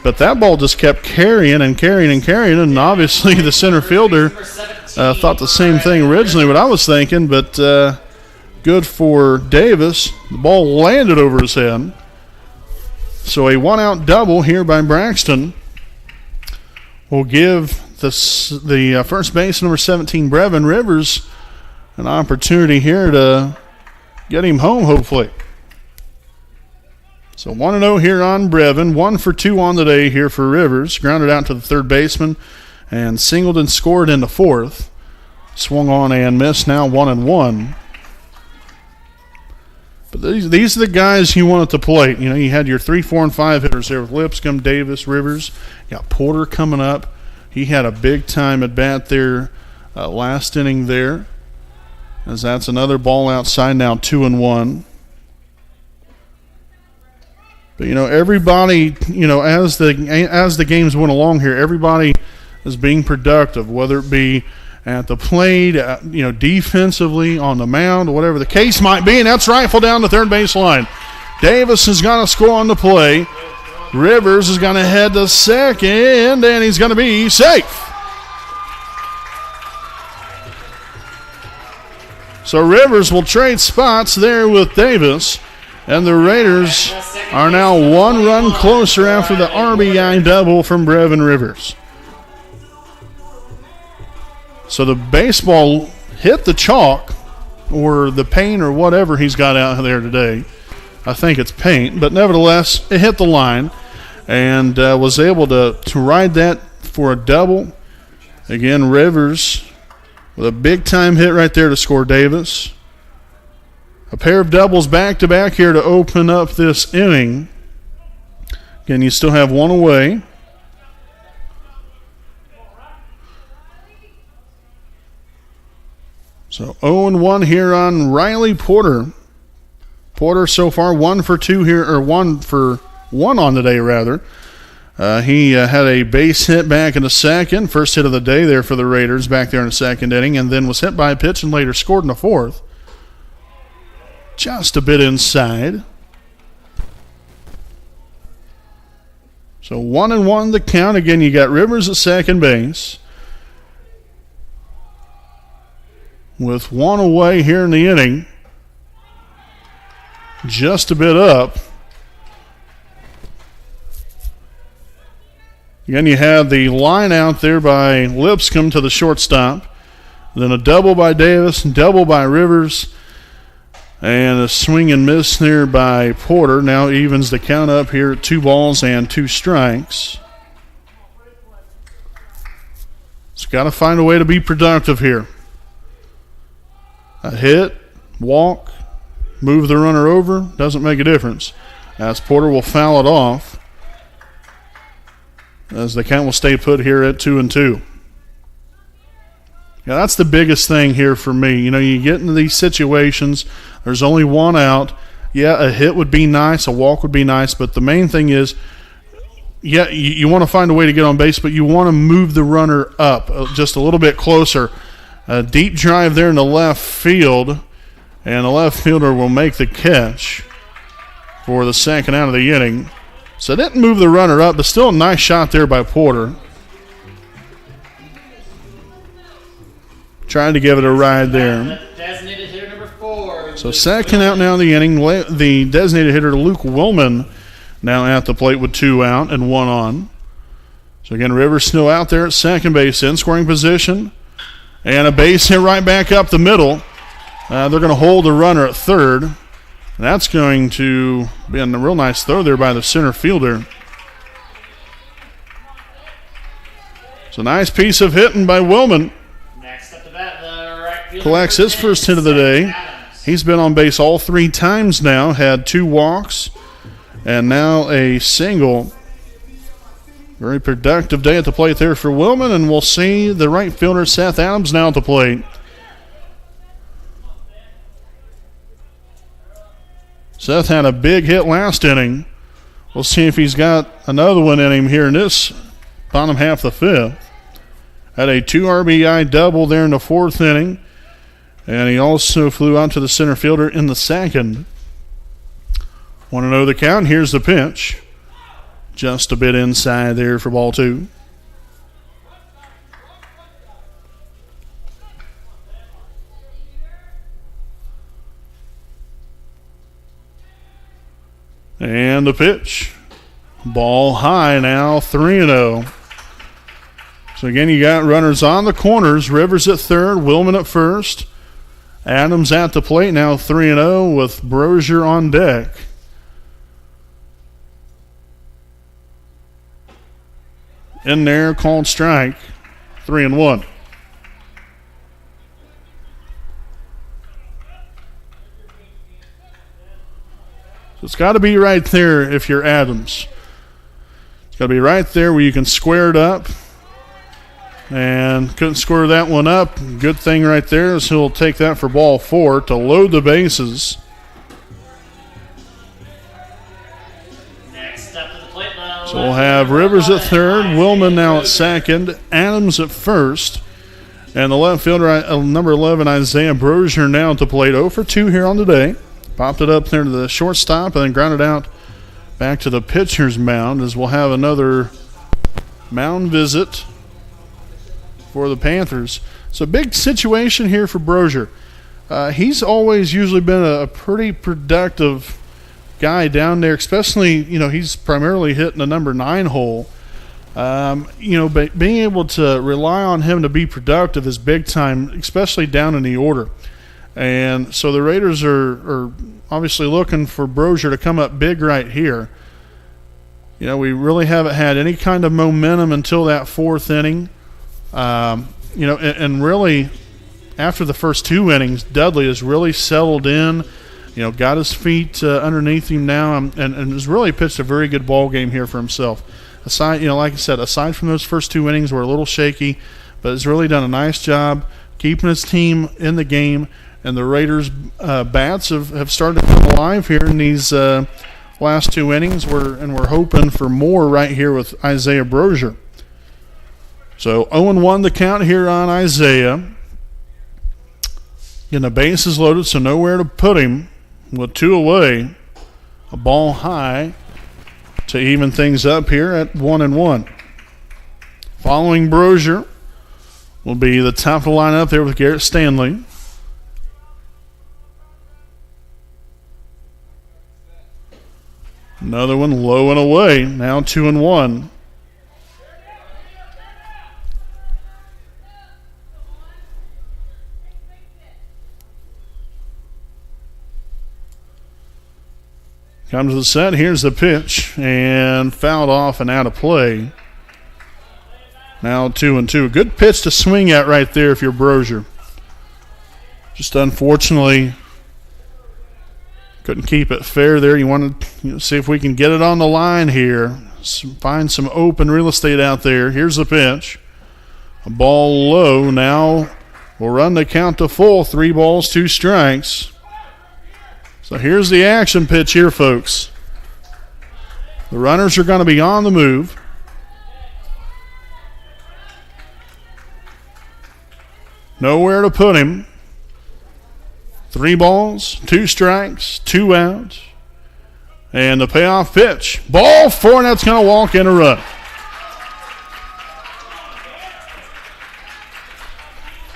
But that ball just kept carrying, and obviously the center fielder thought the same thing originally, what I was thinking, but good for Davis. The ball landed over his head. So a 1-out double here by Braxton will give the first base, number 17, Brevin Rivers, an opportunity here to get him home, hopefully. So 1-0 here on Brevin. 1 for 2 on the day here for Rivers. Grounded out to the third baseman and singled and scored in the fourth. Swung on and missed, now 1-1. But these are the guys you want at the plate. You know, you had your 3, 4, and 5 hitters there with Lipscomb, Davis, Rivers. You got Porter coming up. He had a big-time at-bat there last inning there, as that's another ball outside now, 2-1. But, everybody, as the games went along here, everybody is being productive, whether it be at the plate, defensively on the mound, whatever the case might be, and that's rifled down the third base line. Davis is going to score on the play. Rivers is going to head to second, and he's going to be safe. So Rivers will trade spots there with Davis, and the Raiders are now one run closer after the RBI double from Brevin Rivers. So the baseball hit the chalk or the paint or whatever he's got out there today. I think it's paint, but nevertheless, it hit the line and was able to ride that for a double. Again, Rivers with a big-time hit right there to score Davis. A pair of doubles back-to-back here to open up this inning. Again, you still have one away. So 0-1 here on Riley Porter. Porter so far 1 for 2 here, or 1 for 1 on the day rather. He had a base hit back in the second, first hit of the day there for the Raiders back there in the second inning, and then was hit by a pitch and later scored in the fourth. Just a bit inside. So 1-1 the count. Again, you got Rivers at second base. With one away here in the inning. Just a bit up. Again, you have the line out there by Lipscomb to the shortstop. Then a double by Davis, double by Rivers, and a swing and miss there by Porter. Now evens the count up here at 2 balls and 2 strikes. It's got to find a way to be productive here. A hit, walk, move the runner over, doesn't make a difference. As Porter will foul it off. As the count will stay put here at 2-2. Yeah, that's the biggest thing here for me. You get into these situations, there's only one out. Yeah, a hit would be nice, a walk would be nice, but the main thing is, yeah, you want to find a way to get on base, but you want to move the runner up just a little bit closer. A deep drive there in the left field, and the left fielder will make the catch for the second out of the inning. So it didn't move the runner up, but still a nice shot there by Porter. Trying to give it a ride there.
Designated hitter number 4.
So second out now in the inning. The designated hitter, Luke Willman, now at the plate with 2 out and 1 on. So again, Rivers still out there at second base in scoring position. And a base hit right back up the middle. They're going to hold the runner at third. That's going to be a real nice throw there by the center fielder. It's a nice piece of hitting by Willman.
Next up to bat, the right fielder
Collects his first hit of the day. He's been on base all 3 times now. Had 2 walks and now a single. Very productive day at the plate there for Willman, and we'll see the right fielder Seth Adams now at the plate. Seth had a big hit last inning. We'll see if he's got another one in him here in this bottom half of the 5th. Had a 2 RBI double there in the 4th inning, and he also flew out to the center fielder in the second. Want to know the count? Here's the pitch. Just a bit inside there for ball 2. And the pitch. Ball high now, 3-0. So again, you got runners on the corners. Rivers at third, Willman at first. Adams at the plate now, 3-0 with Brozier on deck. In there, called strike, 3-1. So it's got to be right there if you're Adams. It's got to be right there where you can square it up. And couldn't square that one up. Good thing right there is he'll take that for ball 4 to load the bases. So we'll have Rivers at third, Willman now at second, Adams at first, And the left fielder, number 11, Isaiah Brozier, now at the plate. 0 for 2 here on the day. Popped it up there to the shortstop and then grounded out back to the pitcher's mound, as we'll have another mound visit for the Panthers. It's a big situation here for Brozier. He's always usually been a pretty productive guy down there, especially, he's primarily hitting the number 9 hole. But being able to rely on him to be productive is big time, especially down in the order. And so the Raiders are obviously looking for Brozier to come up big right here. We really haven't had any kind of momentum until that 4th inning. And really after the first 2 innings, Dudley has really settled in, got his feet underneath him now and has really pitched a very good ball game here for himself. Aside, like I said, aside from those first 2 innings were a little shaky, but has really done a nice job keeping his team in the game. And the Raiders' bats have started to come alive here in these last 2 innings. We're hoping for more right here with Isaiah Brozier. So 0-1 the count here on Isaiah. Getting the bases loaded, so nowhere to put him. With 2 away, a ball high to even things up here at 1-1. Following Brozier will be the top of the lineup there with Garrett Stanley. Another one low and away, now 2-1. Comes to the set, here's the pitch, and fouled off and out of play. Now 2-2. Good pitch to swing at right there if you're Brozier. Just unfortunately couldn't keep it fair there. You want to see if we can get it on the line here. Find some open real estate out there. Here's the pitch. A ball low. Now we'll run the count to full. 3 balls, 2 strikes. So here's the action pitch here, folks. The runners are going to be on the move. Nowhere to put him. 3 balls, 2 strikes, 2 outs. And the payoff pitch. Ball 4, and that's going to walk in a run.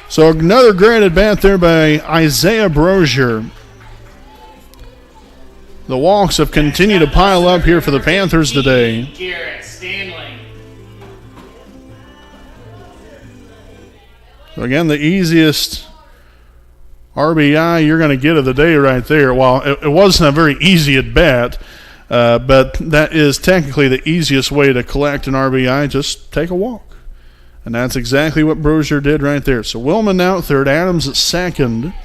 So another great at bat there by Isaiah Brozier. The walks have continued to pile up here for the Panthers today.
Garrett Stanley.
So again, the easiest RBI you're going to get of the day right there. Well, it wasn't a very easy at bat, but that is technically the easiest way to collect an RBI. Just take a walk. And that's exactly what Brozier did right there. So Willman now at third, Adams at second,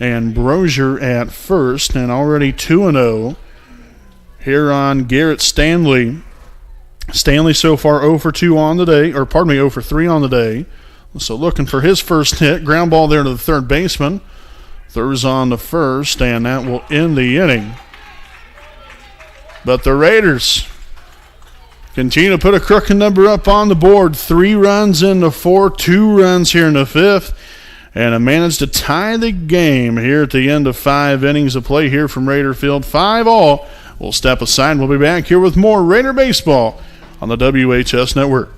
and Brozier at first, and already 2-0 here on Garrett Stanley. Stanley so far 0 for 2 on the day, 0 for 3 on the day. So looking for his first hit. Ground ball there to the third baseman. Throws on the first, and that will end the inning. But the Raiders continue to put a crooked number up on the board. 3 runs in the 4, 2 runs here in the 5th. And have managed to tie the game here at the end of 5 innings of play here from Raider Field. 5-all. We'll step aside. We'll be back here with more Raider baseball on the WHS Network.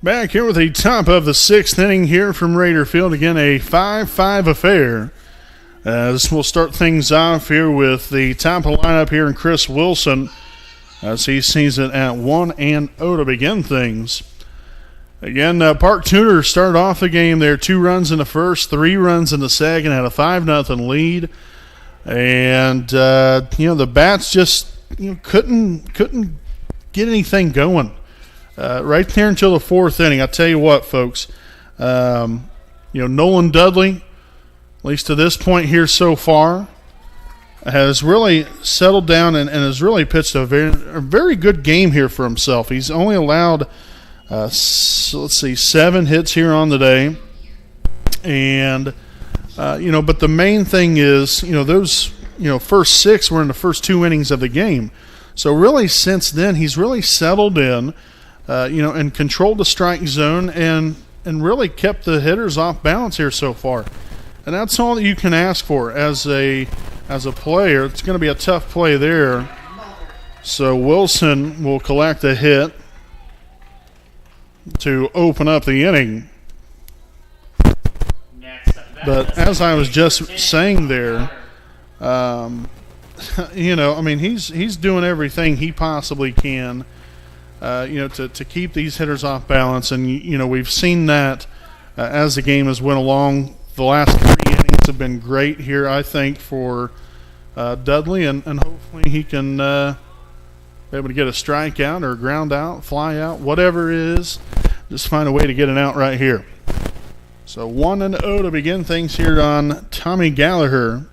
Back here with the top of the 6th inning here from Raider Field. Again, a 5-5 affair. As we'll start things off here with the top of the lineup here, and Chris Wilson, as he sees it at 1-0 to begin things. Again, Park Tudor started off the game there, 2 runs in the first, 3 runs in the second, had a 5-0 lead. And, the bats just couldn't get anything going. Right there until the 4th inning. I tell you what, folks, Nolan Dudley, at least to this point here so far, has really settled down and has really pitched a very good game here for himself. He's only allowed, 7 hits here on the day. And, but the main thing is, those, first 6 were in the first 2 innings of the game. So really since then he's really settled in. And controlled the strike zone and really kept the hitters off balance here so far. And that's all that you can ask for as a player. It's going to be a tough play there. So Wilson will collect a hit to open up the inning. But as I was just saying there, he's doing everything he possibly can to keep these hitters off balance. And, we've seen that as the game has went along. The last 3 innings have been great here, I think, for Dudley. And hopefully he can be able to get a strikeout or a ground out, fly out, whatever it is. Just find a way to get an out right here. So 1-0 to begin things here on Tommy Gallagher.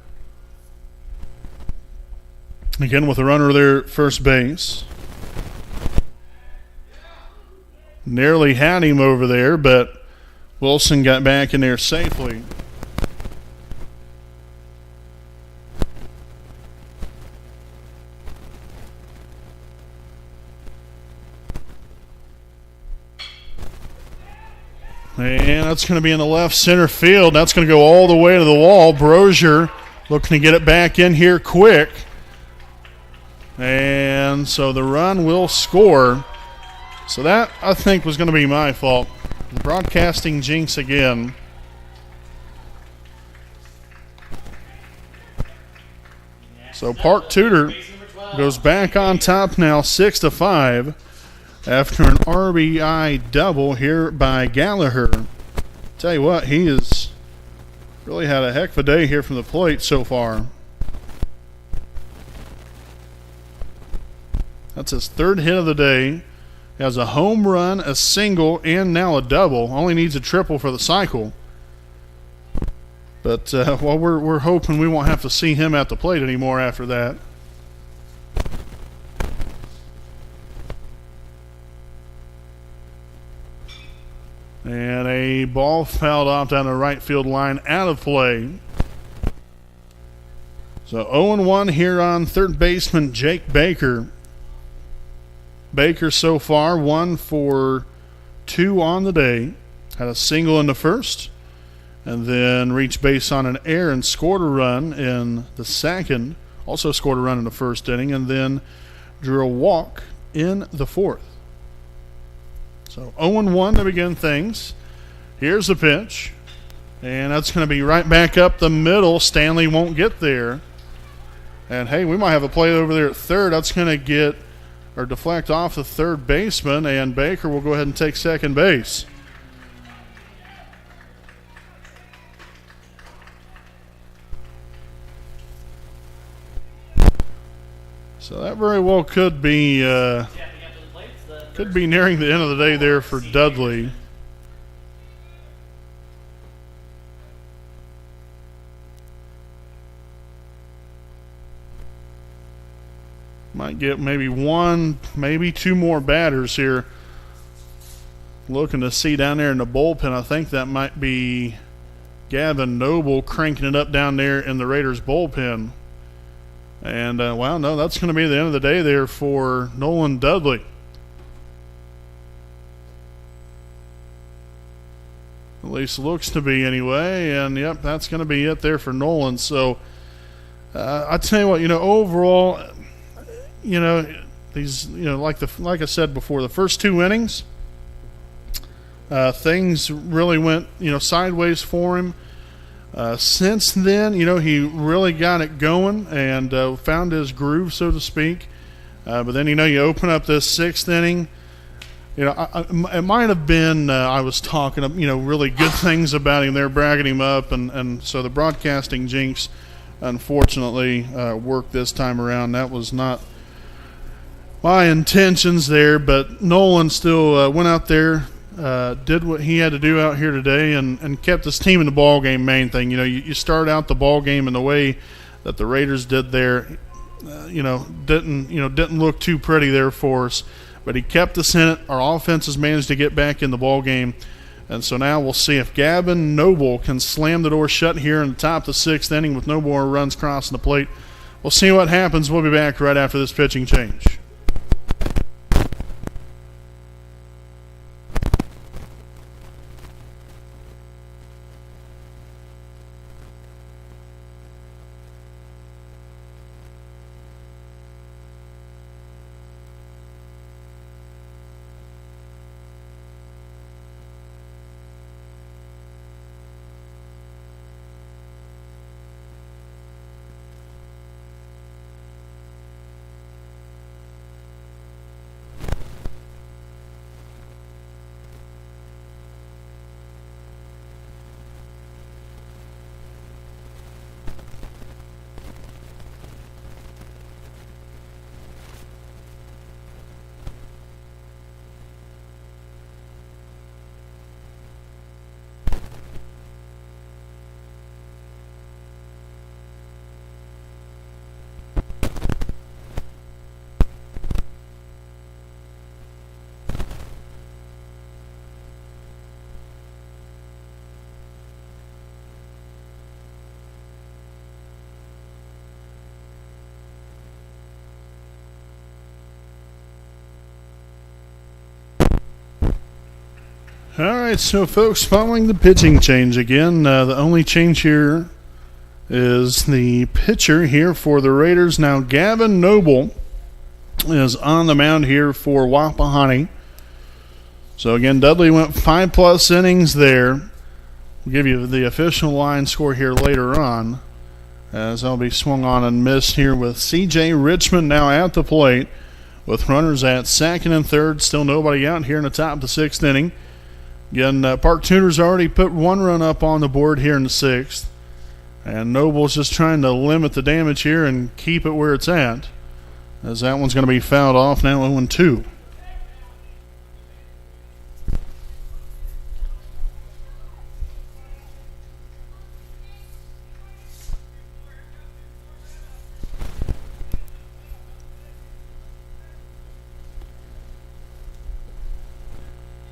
Again with a runner there at first base. Nearly had him over there, but Wilson got back in there safely. And that's going to be in the left center field. That's going to go all the way to the wall. Brozier looking to get it back in here quick. And so the run will score. So that, I think, was going to be my fault. The broadcasting jinx again. So Park Tudor goes back on top now, 6-5, after an RBI double here by Gallagher. Tell you what, he has really had a heck of a day here from the plate so far. That's his 3rd hit of the day. He has a home run, a single, and now a double. Only needs a triple for the cycle. But, we're hoping we won't have to see him at the plate anymore after that. And a ball fouled off down the right field line, out of play. So 0-1 here on third baseman Jake Baker. Baker so far 1 for 2 on the day. Had a single in the first, and then reached base on an error and scored a run in the second. Also scored a run in the first inning, and then drew a walk in the 4th. So 0-1 to begin things. Here's the pitch, and that's going to be right back up the middle. Stanley won't get there. And, hey, we might have a play over there at third. That's going to get or deflect off the third baseman, and Baker will go ahead and take second base. So that very well could be nearing the end of the day there for Dudley. Might get maybe 1, maybe 2 more batters here. Looking to see down there in the bullpen. I think that might be Gavin Noble cranking it up down there in the Raiders bullpen. And, no, that's going to be the end of the day there for Nolan Dudley. At least looks to be anyway. And, yep, that's going to be it there for Nolan. So, I tell you what, overall, these, like I said before, the first 2 innings, things really went, sideways for him. Since then, he really got it going and found his groove, so to speak. But then, you open up this sixth inning. It might have been I was talking, really good things about him. They're bragging him up, and so the broadcasting jinx, unfortunately, worked this time around. That was not my intentions there, but Nolan still went out there, did what he had to do out here today, and kept his team in the ball game. Main thing, you start out the ball game in the way that the Raiders did there. Didn't look too pretty there for us. But he kept us in it. Our offense has managed to get back in the ball game. And so now we'll see if Gavin Noble can slam the door shut here in the top of the sixth inning with no more runs crossing the plate. We'll see what happens. We'll be back right after this pitching change. All right, so folks, following the pitching change again, the only change here is the pitcher here for the Raiders. Now, Gavin Noble is on the mound here for Wapahani. So, again, Dudley went 5+ innings there. We'll give you the official line score here later on, as that'll be swung on and missed here with C.J. Richmond now at the plate with runners at second and third. Still nobody out here in the top of the sixth inning. Again, Park Tudor's already put one run up on the board here in the sixth. And Noble's just trying to limit the damage here and keep it where it's at, as that one's going to be fouled off now 0-2.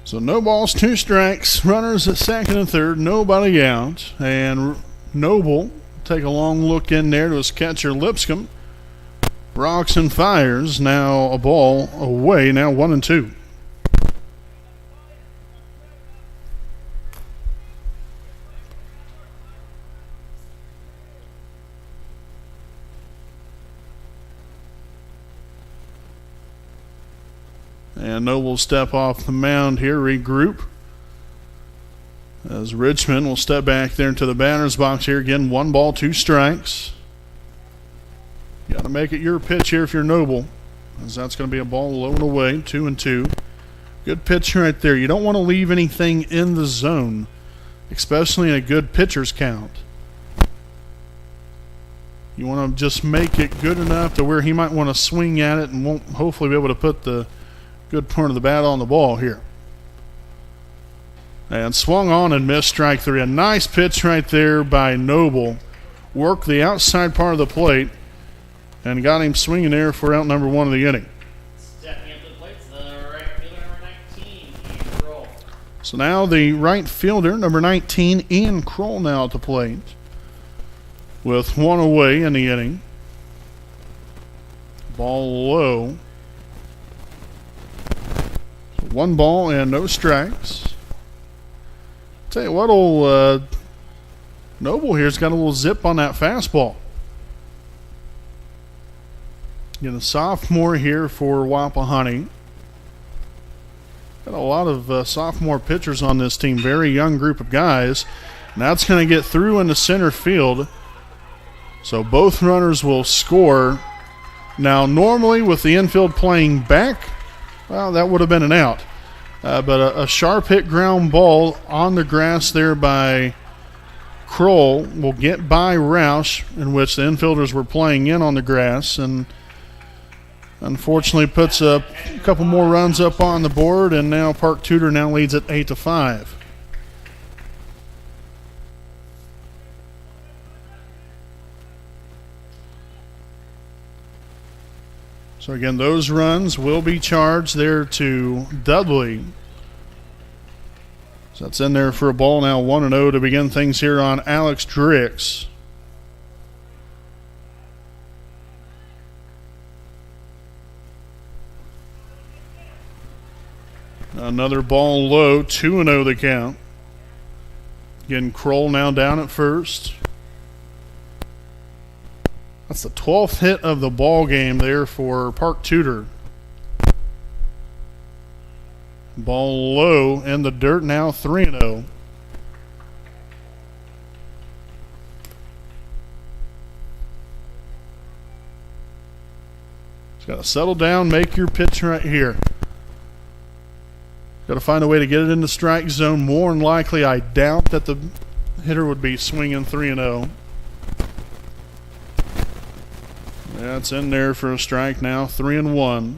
So no balls, 2 strikes, runners at second and third, nobody out, and Noble take a long look in there to his catcher Lipscomb. Rocks and fires, now a ball away, now 1-2. And Noble step off the mound here, regroup. As Richmond will step back there into the batter's box here. Again, 1 ball, 2 strikes. You got to make it your pitch here if you're Noble, as that's going to be a ball low and away, 2-2. Good pitch right there. You don't want to leave anything in the zone, especially in a good pitcher's count. You want to just make it good enough to where he might want to swing at it and won't hopefully be able to put the good part of the bat on the ball here. And swung on and missed, strike 3. A nice pitch right there by Noble. Worked the outside part of the plate and got him swinging there for out number 1 of the inning.
Stepping up to the plate, the right fielder, number 19, Ian Kroll.
So now the right fielder, number 19, Ian Kroll now at the plate with 1 away in the inning. Ball low. 1 ball and no strikes. Tell you what, old Noble here's got a little zip on that fastball. Again, a sophomore here for Wapahani. Got a lot of sophomore pitchers on this team, very young group of guys. And that's going to get through into center field. So both runners will score. Now, normally with the infield playing back, well, that would have been an out. But a sharp hit ground ball on the grass there by Kroll will get by Roush, in which the infielders were playing in on the grass, and unfortunately puts a couple more runs up on the board, and now Park Tudor now leads at 8-5. So again, those runs will be charged there to Dudley. So that's in there for a ball now, 1-0 to begin things here on Alex Drix. Another ball low, 2-0 the count. Again, Kroll now down at first. That's the 12th hit of the ball game there for Park Tudor. Ball low in the dirt now, 3-0. Just got to settle down, make your pitch right here. Got to find a way to get it in the strike zone. More than likely, I doubt that the hitter would be swinging 3-0. That's in there for a strike now, 3-1.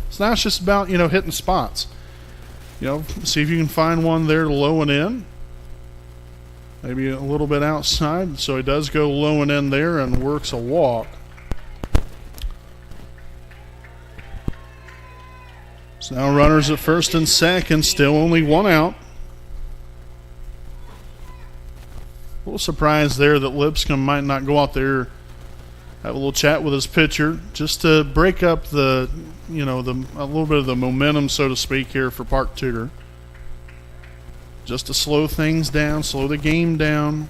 So now it's just about, hitting spots. See if you can find one there low and in. Maybe a little bit outside. So he does go low and in there and works a walk. So now runners at first and second, still only one out. A little surprised there that Lipscomb might not go out there, have a little chat with his pitcher, just to break up a little bit of the momentum, so to speak, here for Park Tudor. Just to slow things down, slow the game down.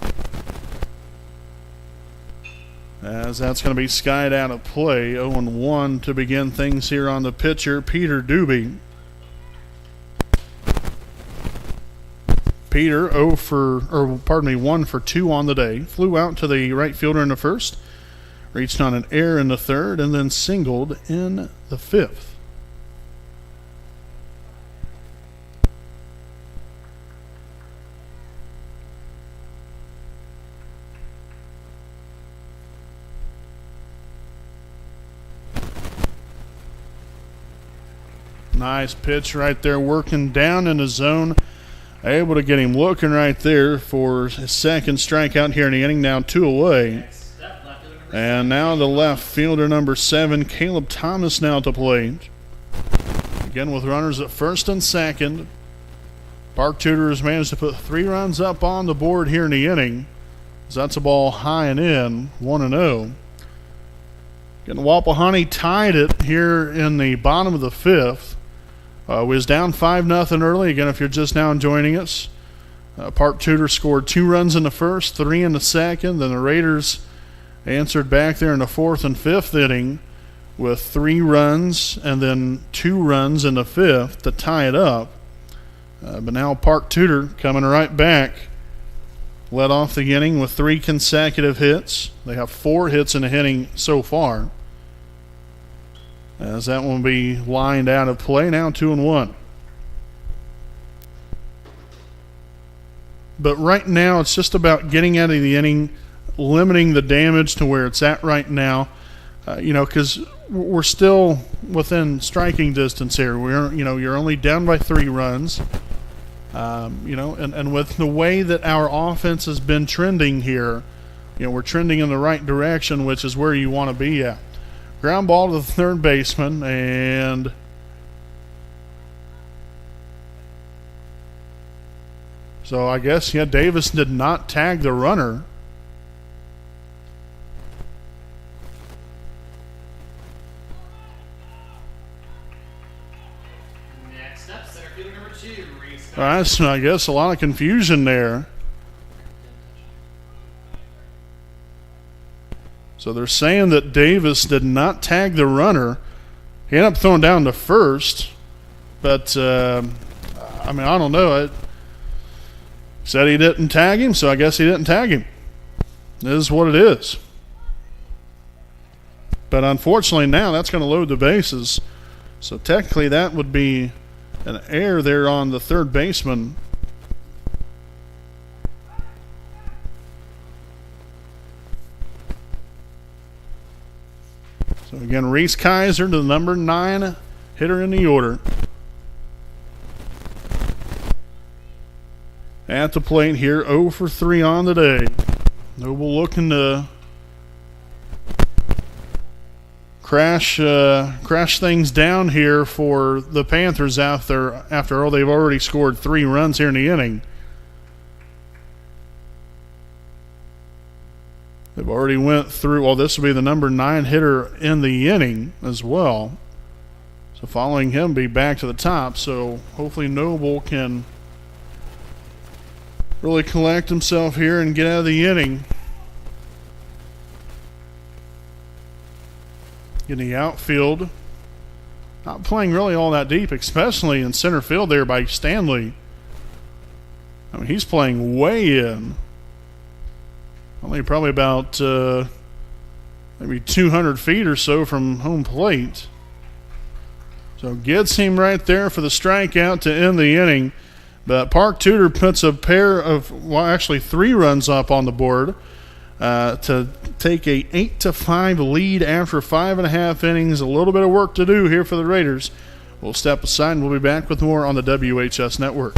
As that's going to be skied out of play, 0-1 to begin things here on the pitcher, Peter Doobie. Peter 1 for 2 on the day. Flew out to the right fielder in the first, reached on an error in the third, and then singled in the fifth. Nice pitch right there, working down in the zone. Able to get him looking right there for his second strikeout here in the inning. Now 2 away. And now the left fielder, number 7, Caleb Thomas, now to play. Again with runners at first and second. Park Tudor has managed to put 3 runs up on the board here in the inning. So that's a ball high and in, 1-0. Again, Wapahani tied it here in the bottom of the 5th. We was down 5-0 early. Again, if you're just now joining us, Park Tudor scored 2 runs in the first, 3 in the second. Then the Raiders answered back there in the 4th and 5th inning with 3 runs and then 2 runs in the 5th to tie it up. But now Park Tudor coming right back. Led off the inning with 3 consecutive hits. They have 4 hits in the inning so far. As that one will be lined out of play, now 2-1. But right now it's just about getting out of the inning, limiting the damage to where it's at right now. Because we're still within striking distance here. You're only down by 3 runs. And with the way that our offense has been trending here, we're trending in the right direction, which is where you want to be at. Ground ball to the third baseman, and so I guess, Davis did not tag the runner.
Next up, center fielder number 2, Reese.
All right, so I guess a lot of confusion there. So they're saying that Davis did not tag the runner. He ended up throwing down to first, but I don't know. It said he didn't tag him, so I guess he didn't tag him. It is what it is. But unfortunately now that's going to load the bases. So technically that would be an error there on the third baseman. So again, Reese Kaiser, the number 9 hitter in the order. At the plate here, 0 for 3 on the day. Noble looking to crash things down here for the Panthers after all they've already scored 3 runs here in the inning. They've already went through, well, this will be the number 9 hitter in the inning as well. So following him be back to the top. So hopefully Noble can really collect himself here and get out of the inning. In the outfield, not playing really all that deep, especially in center field there by Stanley. I mean, he's playing way in. Only probably about maybe 200 feet or so from home plate. So gets him right there for the strikeout to end the inning. But Park Tudor puts a pair of, well, actually 3 runs up on the board to take a 8-5 lead after 5.5 innings. A little bit of work to do here for the Raiders. We'll step aside and we'll be back with more on the WHS Network.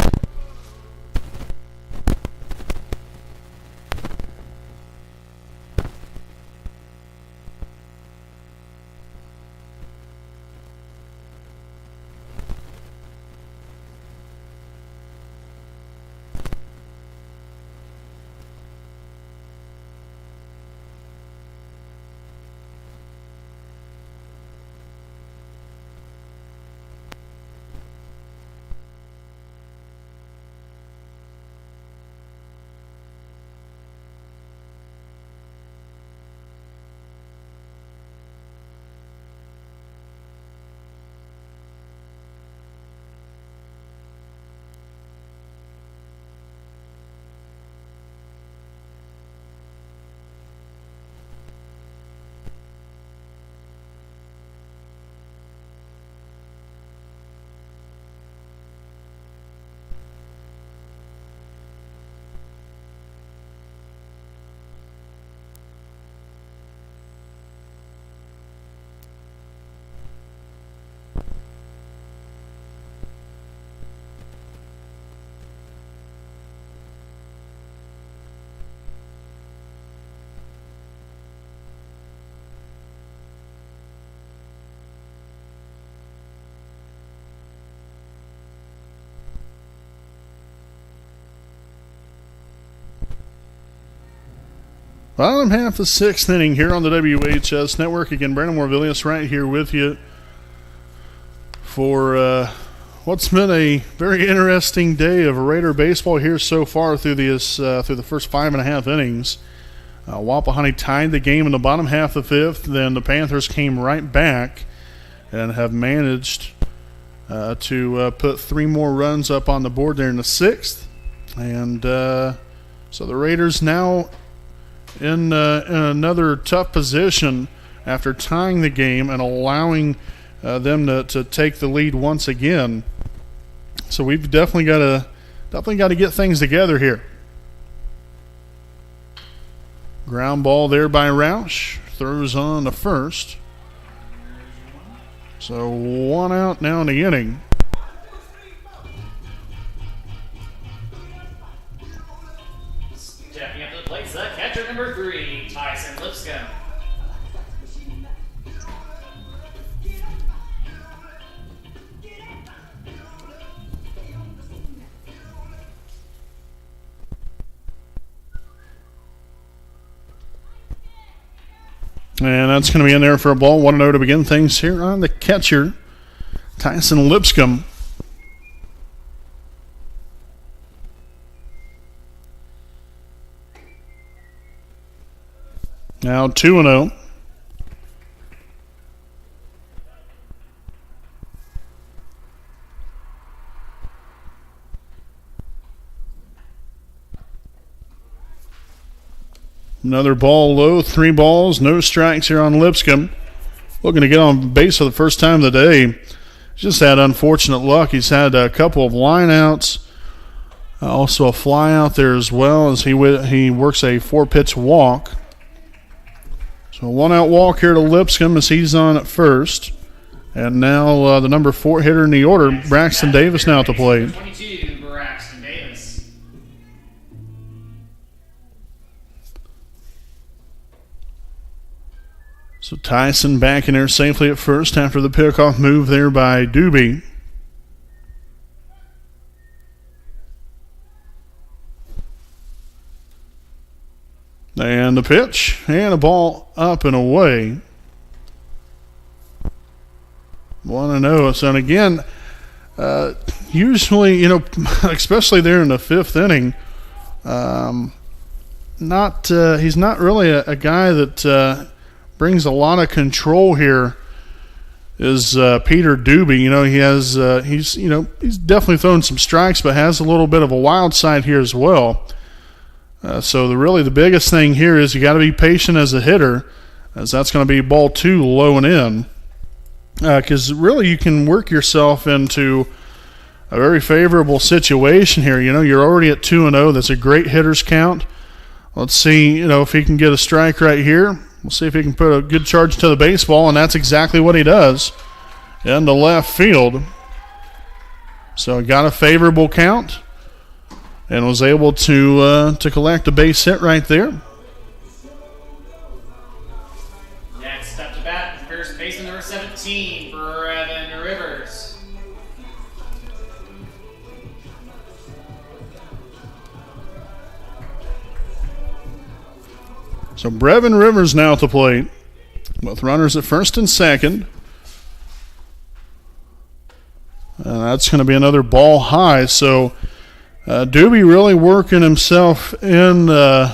Bottom half of the 6th inning here on the WHS Network. Again, Brandon Morvillius right here with you for what's been a very interesting day of Raider baseball here so far through the first 5.5 innings. Wapahani tied the game in the bottom half of the 5th. Then the Panthers came right back and have managed to put 3 more runs up on the board there in the 6th. And so the Raiders now in another tough position after tying the game and allowing them to take the lead once again. So we've definitely got to get things together here. Ground ball there by Roush. Throws on the first. So 1 out now in the inning.
Stepping up to the plate, catcher number 3, Tyson Lipscomb.
And that's going to be in there for a ball. 1-0 to begin things here on the catcher, Tyson Lipscomb. Now 2-0. Another ball low, 3 balls, no strikes here on Lipscomb. Looking to get on base for the first time of the day. Just had unfortunate luck. He's had a couple of lineouts, also a fly out there as well as he works a 4-pitch walk. So 1-out walk here to Lipscomb as he's on at first. And now the number 4 hitter in the order, Braxton Davis, now at the plate.
22, Braxton Davis.
So Tyson back in there safely at first after the pickoff move there by Doobie. And the pitch, and a ball up and away. 1-0. So, and again, usually, especially there in the 5th inning, he's not really a guy that brings a lot of control here. Is Peter Doobie? He has he's definitely thrown some strikes, but has a little bit of a wild side here as well. So the biggest thing here is you got to be patient as a hitter, as that's going to be ball 2 low and in. Because really you can work yourself into a very favorable situation here. You're already at 2-0. That's a great hitter's count. Let's see, if he can get a strike right here. We'll see if he can put a good charge to the baseball, and that's exactly what he does in the left field. So he got a favorable count and was able to collect a base hit right there.
Next up to bat, first baseman number 17, Brevin Rivers.
So Brevin Rivers now at the plate with runners at first and second. And that's going to be another ball high. So Doobie really working himself into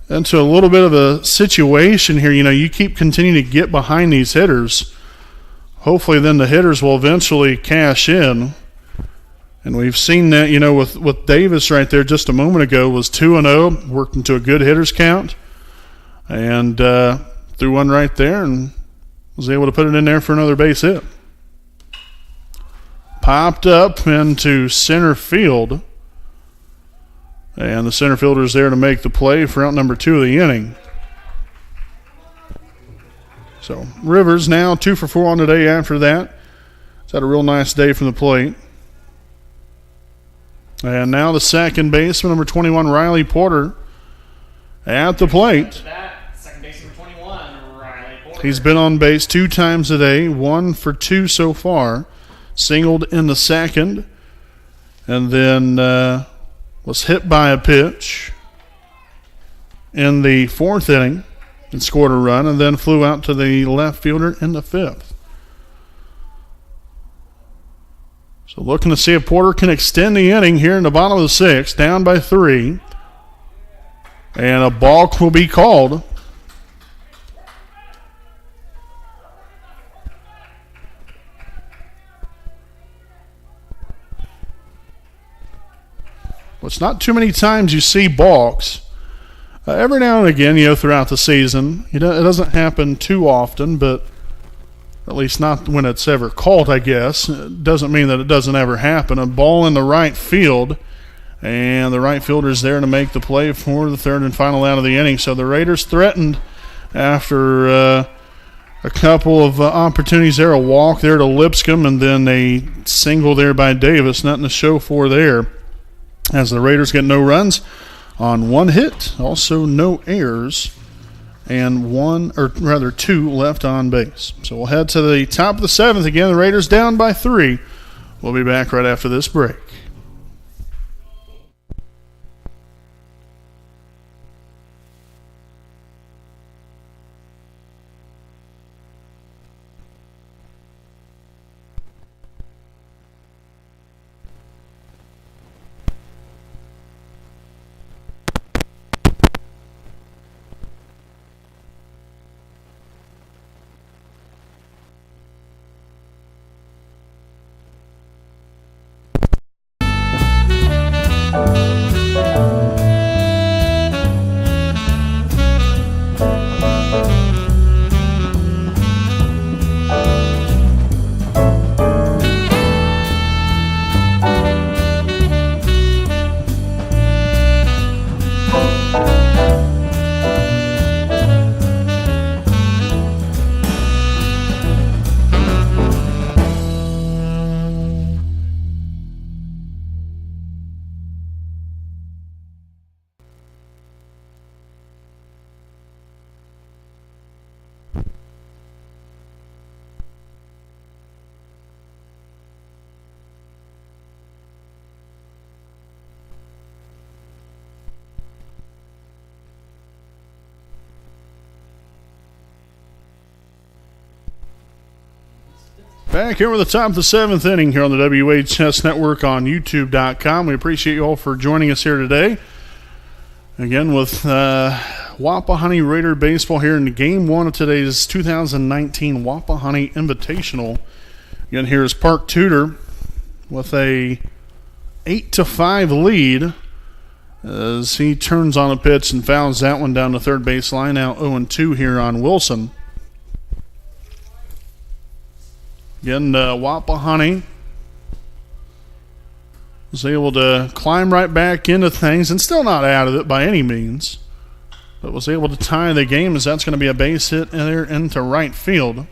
a little bit of a situation here. You keep continuing to get behind these hitters. Hopefully then the hitters will eventually cash in. And we've seen that, with Davis right there just a moment ago was 2-0, worked into a good hitter's count. And threw one right there and was able to put it in there for another base hit. Popped up into center field. And the center fielder is there to make the play for out number 2 of the inning. So Rivers now 2 for 4 on the day after that. He's had a real nice day from the plate. And now the second baseman, number 21, Riley Porter, at the plate.
Second baseman number 21, Riley Porter.
He's been on base 2 times today, 1 for 2 so far. Singled in the second, and then was hit by a pitch in the 4th inning and scored a run, and then flew out to the left fielder in the 5th. So looking to see if Porter can extend the inning here in the bottom of the 6th, down by 3. And a balk will be called. Well, it's not too many times you see balks. Every now and again, throughout the season. It doesn't happen too often, but at least not when it's ever called, I guess. It doesn't mean that it doesn't ever happen. A ball in the right field, and the right fielder's there to make the play for the 3rd and final out of the inning. So the Raiders threatened after a couple of opportunities there, a walk there to Lipscomb, and then a single there by Davis. Nothing to show for there, as the Raiders get no runs on 1 hit, also no errors, and 2 left on base. So we'll head to the top of the 7th again. The Raiders down by 3. We'll be back right after this break. Back here with the top of the 7th inning here on the WHS Network on YouTube.com. We appreciate you all for joining us here today. Again, with Wapahani Raider baseball here in Game 1 of today's 2019 Wapahani Invitational. Again, here is Park Tudor with a 8-5 lead as he turns on a pitch and fouls that one down the third base line. Now 0-2 here on Wilson. Again, Wapahani was able to climb right back into things and still not out of it by any means, but was able to tie the game as that's going to be a base hit there into right field.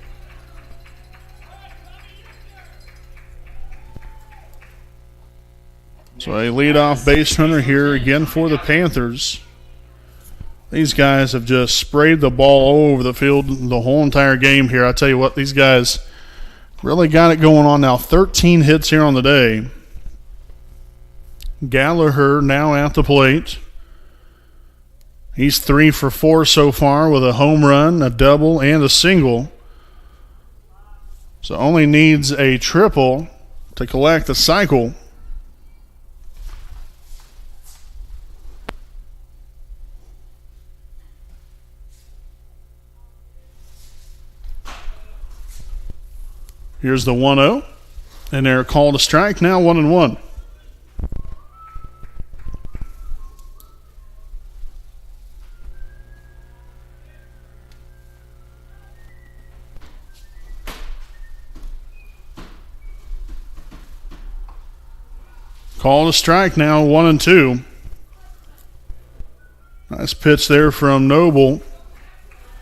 So a leadoff base runner here again for the Panthers. These guys have just sprayed the ball all over the field the whole entire game here. I tell you what, these guys really got it going on now. 13 hits here on the day. Gallagher now at the plate. He's 3 for 4 so far with a home run, a double, and a single. So only needs a triple to collect the cycle. Here's the 1-0, and they're called a strike. Now 1-1. Called a strike. Now 1-2. Nice pitch there from Noble.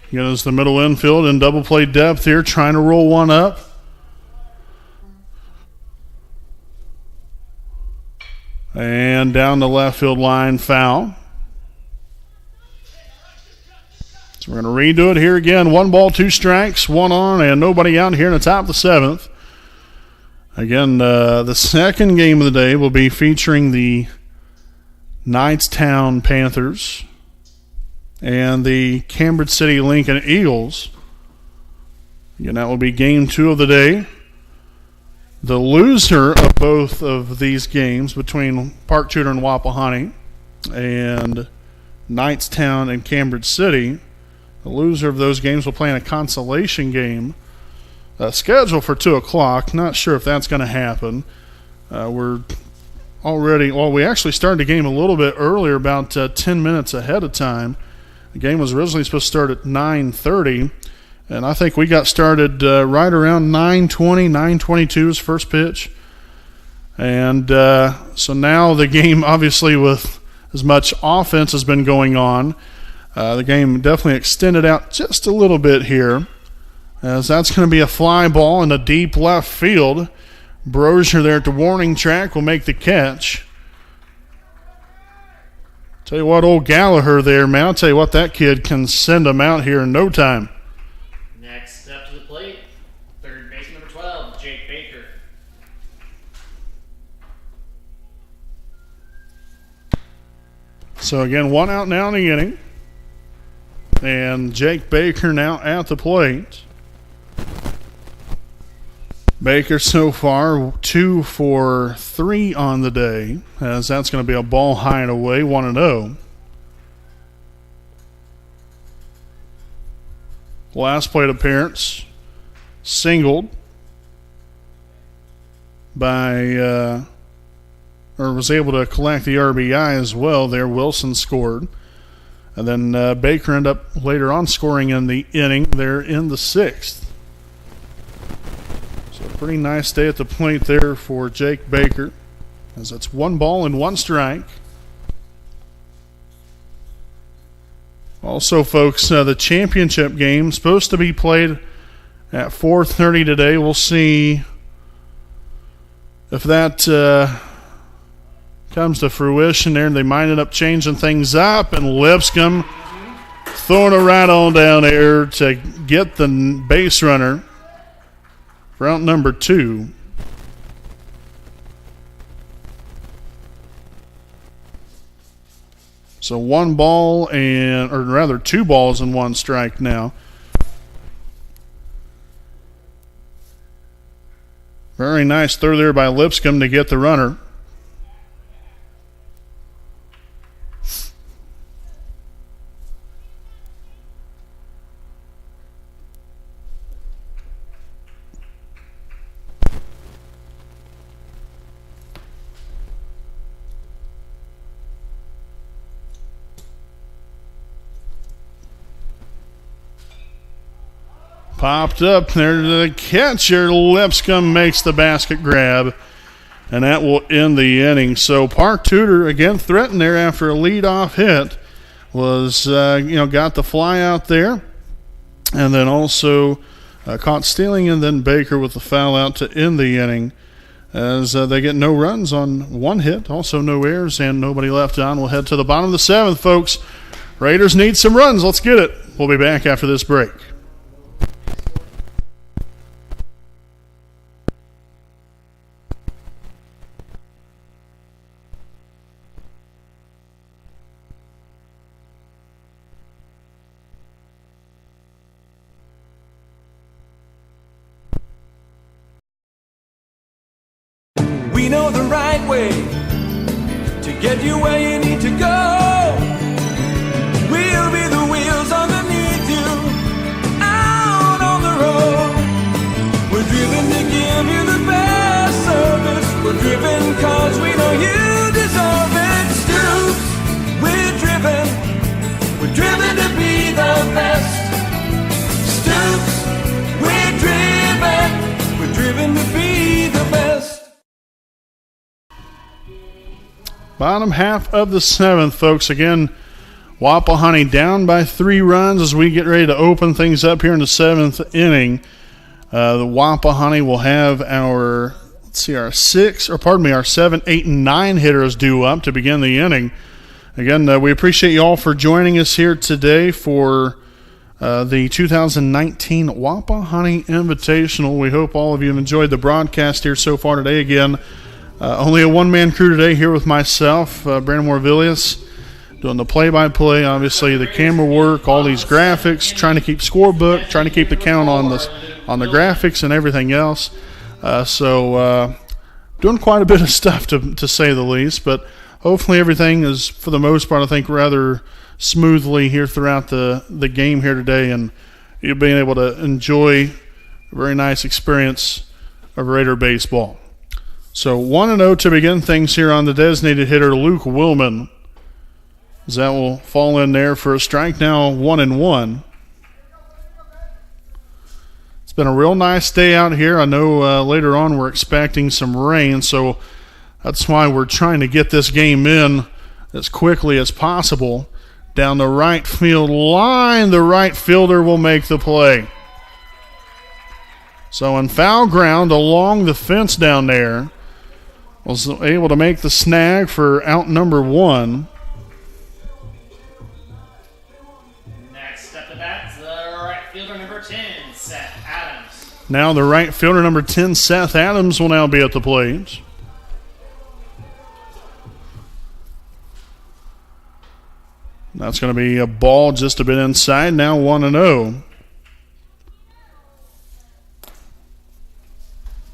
Again, it's the middle infield and double play depth here, trying to roll one up. And down the left field line, foul. So we're going to redo it here again. 1 ball, 2 strikes, 1 on, and nobody out here in the top of the 7th. Again, the second game of the day will be featuring the Knightstown Panthers and the Cambridge City Lincoln Eagles. Again, that will be game 2 of the day. The loser of both of these games between Park Tudor and Wapahani and Knightstown and Cambridge City, the loser of those games will play in a consolation game scheduled for 2 o'clock. Not sure if that's going to happen. We actually started the game a little bit earlier, about 10 minutes ahead of time. The game was originally supposed to start at 9:30. And I think we got started right around 9:20, 9:22's first pitch. And so now the game, obviously with as much offense has been going on, the game definitely extended out just a little bit here, as that's going to be a fly ball in the deep left field. Brozier there at the warning track will make the catch. Tell you what, old Gallagher there, man, I'll tell you what, that kid can send them out here in no time.
Next up to the plate, third baseman number 12, Jake Baker.
So again, 1 out now in the inning. And Jake Baker now at the plate. Baker so far 2 for 3 on the day, as that's going to be a ball high and away, 1-0. Last plate appearance, singled by, was able to collect the RBI as well there. Wilson scored. And then Baker ended up later on scoring in the inning there in the 6th. So a pretty nice day at the plate there for Jake Baker, as it's 1 ball and 1 strike. Also, folks, the championship game supposed to be played at 4:30 today. We'll see if that comes to fruition there. They might end up changing things up, and Lipscomb throwing it right on down there to get the base runner for out number 2. So 1 ball and, or rather 2 balls and 1 strike now. Very nice throw there by Lipscomb to get the runner. Popped up there to the catcher. Lipscomb makes the basket grab, and that will end the inning. So Park Tudor again threatened there after a leadoff hit. Was got the fly out there, and then also caught stealing, and then Baker with the foul out to end the inning. As they get no runs on one hit, also no errors, and nobody left on. We'll head to the bottom of the seventh, folks. Raiders need some runs. Let's get it. We'll be back after this break.
We know the right way to get you where you need to go. We'll be the wheels underneath you, out on the road. We're driven to give you the best service. We're driven cause we know you deserve it. Stoops, we're driven to be the best. Stoops, we're driven to be the best.
Bottom half of the seventh, folks. Again, Wapahani down by 3 runs as we get ready to open things up here in the seventh inning. The Wapahani will have our 7, 8, and 9 hitters due up to begin the inning. Again, we appreciate you all for joining us here today for the 2019 Wapahani Invitational. We hope all of you have enjoyed the broadcast here so far today. Again, only a one-man crew today here with myself, Brandon Morvillius, doing the play-by-play, obviously the camera work, all these graphics, trying to keep scorebook, trying to keep the count on the graphics and everything else. So doing quite a bit of stuff to say the least, but hopefully everything is, for the most part, I think rather smoothly here throughout the game here today, and you'll be able to enjoy a very nice experience of Raider baseball. So 1-0 to begin things here on the designated hitter, Luke Willman. As that will fall in there for a strike, now 1-1. It's been a real nice day out here. I know later on we're expecting some rain, so that's why we're trying to get this game in as quickly as possible. Down the right field line, the right fielder will make the play. So in foul ground along the fence down there, was able to make the snag for out number 1.
Next up the bat, the right fielder number 10, Seth Adams.
Now the right fielder number 10, Seth Adams, will now be at the plate. That's going to be a ball just a bit inside. Now 1-0.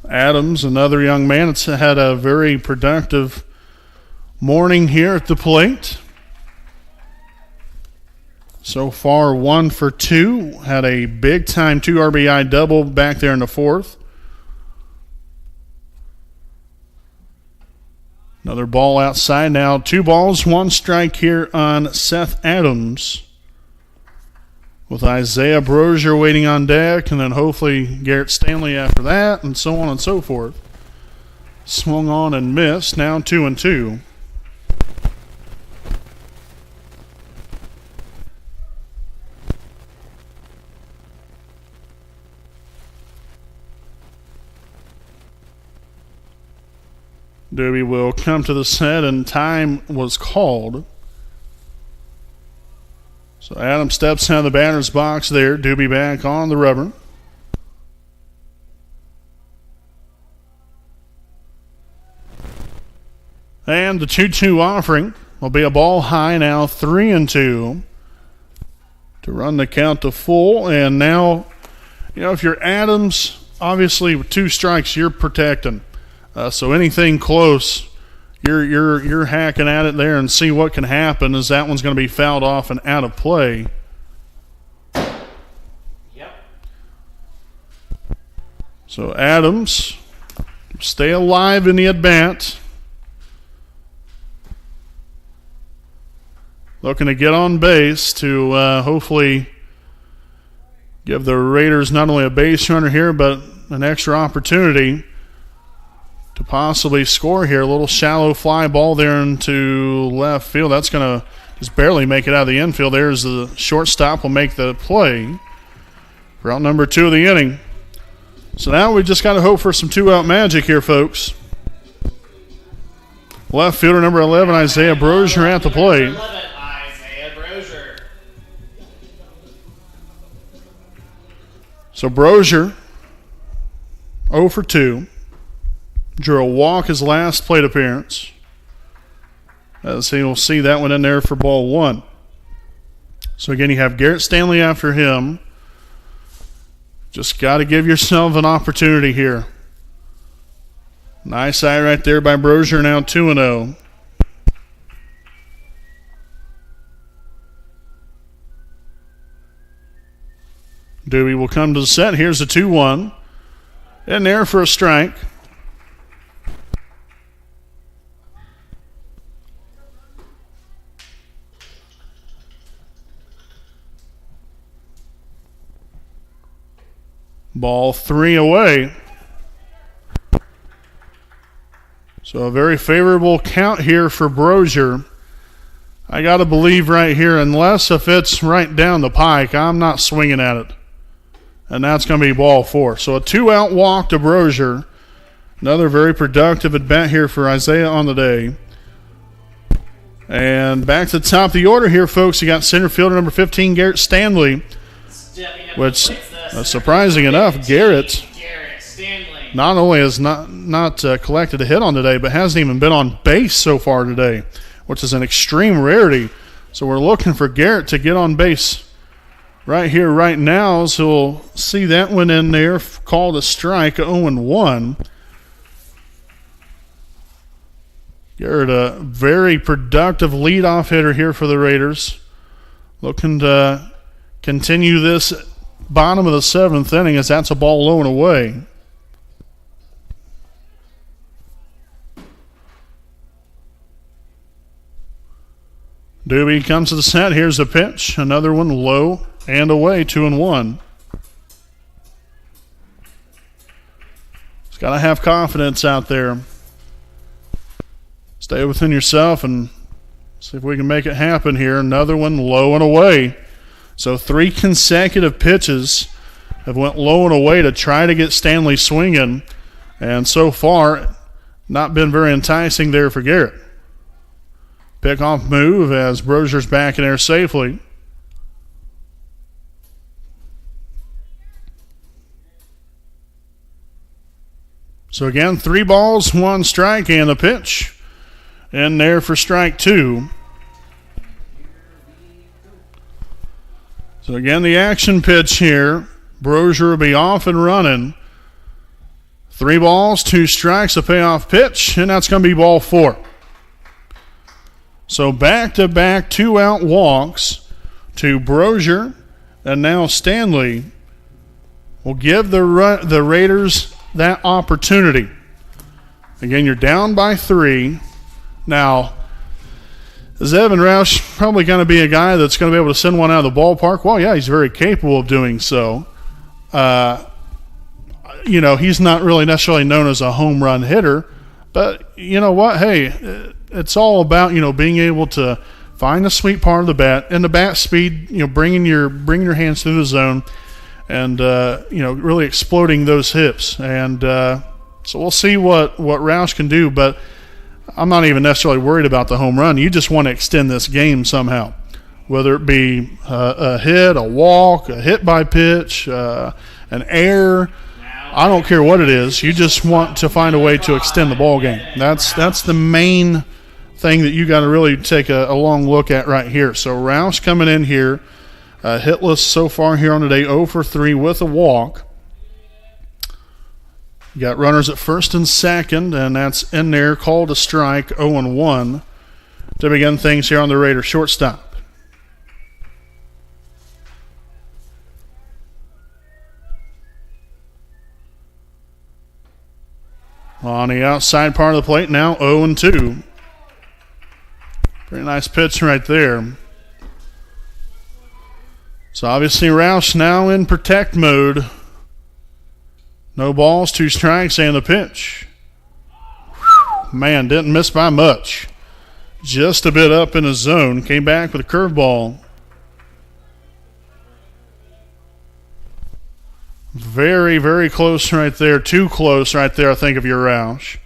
Adams, another young man, it's had a very productive morning here at the plate. So far, 1 for 2. Had a big-time 2 RBI double back there in the fourth. Another ball outside now. 2 balls, 1 strike here on Seth Adams. With Isaiah Brozier waiting on deck, and then hopefully Garrett Stanley after that, and so on and so forth. Swung on and missed. Now 2-2. Doobie will come to the set, and time was called. So Adam steps out of the batter's box there. Doobie back on the rubber. And the 2-2 offering will be a ball high now, 3-2 to run the count to full. And now, if you're Adams, obviously with 2 strikes, you're protecting. So anything close, you're hacking at it there and see what can happen, as that one's going to be fouled off and out of play.
Yep.
So Adams, stay alive in the at-bat. Looking to get on base to hopefully give the Raiders not only a base runner here, but an extra opportunity to possibly score here. A little shallow fly ball there into left field. That's going to just barely make it out of the infield. There's the shortstop, will make the play for out number 2 of the inning. So now we just got to hope for some 2-out magic here, folks. Left fielder number 11, Isaiah Brozier, at the plate. So Brozier, 0 for 2. Drew a walk his last plate appearance. As he'll see that one in there for ball 1. So again, you have Garrett Stanley after him. Just got to give yourself an opportunity here. Nice eye right there by Brozier, now 2-0. Doobie will come to the set. Here's the 2-1. In there for a strike. Ball 3 away. So a very favorable count here for Brozier. I got to believe right here, unless if it's right down the pike, I'm not swinging at it. And that's going to be ball 4. So a 2-out walk to Brozier. Another very productive at bat here for Isaiah on the day. And back to the top of the order here, folks. You got center fielder number 15, Garrett Stanley. Which, surprising enough, Garrett not only has not collected a hit on today, but hasn't even been on base so far today, which is an extreme rarity. So we're looking for Garrett to get on base right here, right now. So we'll see that one in there, called a strike, 0-1. Garrett, a very productive leadoff hitter here for the Raiders. Looking to continue this bottom of the 7th inning, as that's a ball low and away. Doobie comes to the set. Here's the pitch. Another one low and away, 2-1. Just got to have confidence out there. Stay within yourself and see if we can make it happen here. Another one low and away. So 3 consecutive pitches have went low and away to try to get Stanley swinging. And so far, not been very enticing there for Garrett. Pickoff move as Brozier's back in there safely. So again, 3 balls, 1 strike, and the pitch in there for strike 2. So again, the action pitch here. Brozier will be off and running. 3 balls, 2 strikes, a payoff pitch, and that's going to be ball 4. So back-to-back 2-out walks to Brozier, and now Stanley will give the Raiders that opportunity. Again, you're down by 3. Now, is Evan Roush probably going to be a guy that's going to be able to send one out of the ballpark? Well, yeah, he's very capable of doing so. He's not really necessarily known as a home run hitter, but you know what? Hey, it's all about, being able to find the sweet part of the bat and the bat speed, bringing your hands through the zone and, really exploding those hips. And so we'll see what Roush can do, but I'm not even necessarily worried about the home run. You just want to extend this game somehow, whether it be a hit, a walk, a hit by pitch, an error. I don't care what it is. You just want to find a way to extend the ball game. That's the main thing that you got to really take a long look at right here. So Roush coming in here, hitless so far here on the day, 0 for 3 with a walk. You got runners at first and second, and that's in there, called a strike, 0-1 to begin things here on the Raiders shortstop. On the outside part of the plate now, 0-2. Pretty nice pitch right there. So obviously Roush now in protect mode. No balls, 2 strikes, and the pitch. Whew, man, didn't miss by much. Just a bit up in the zone. Came back with a curveball. Very, very close right there. Too close right there, I think, of your Roush.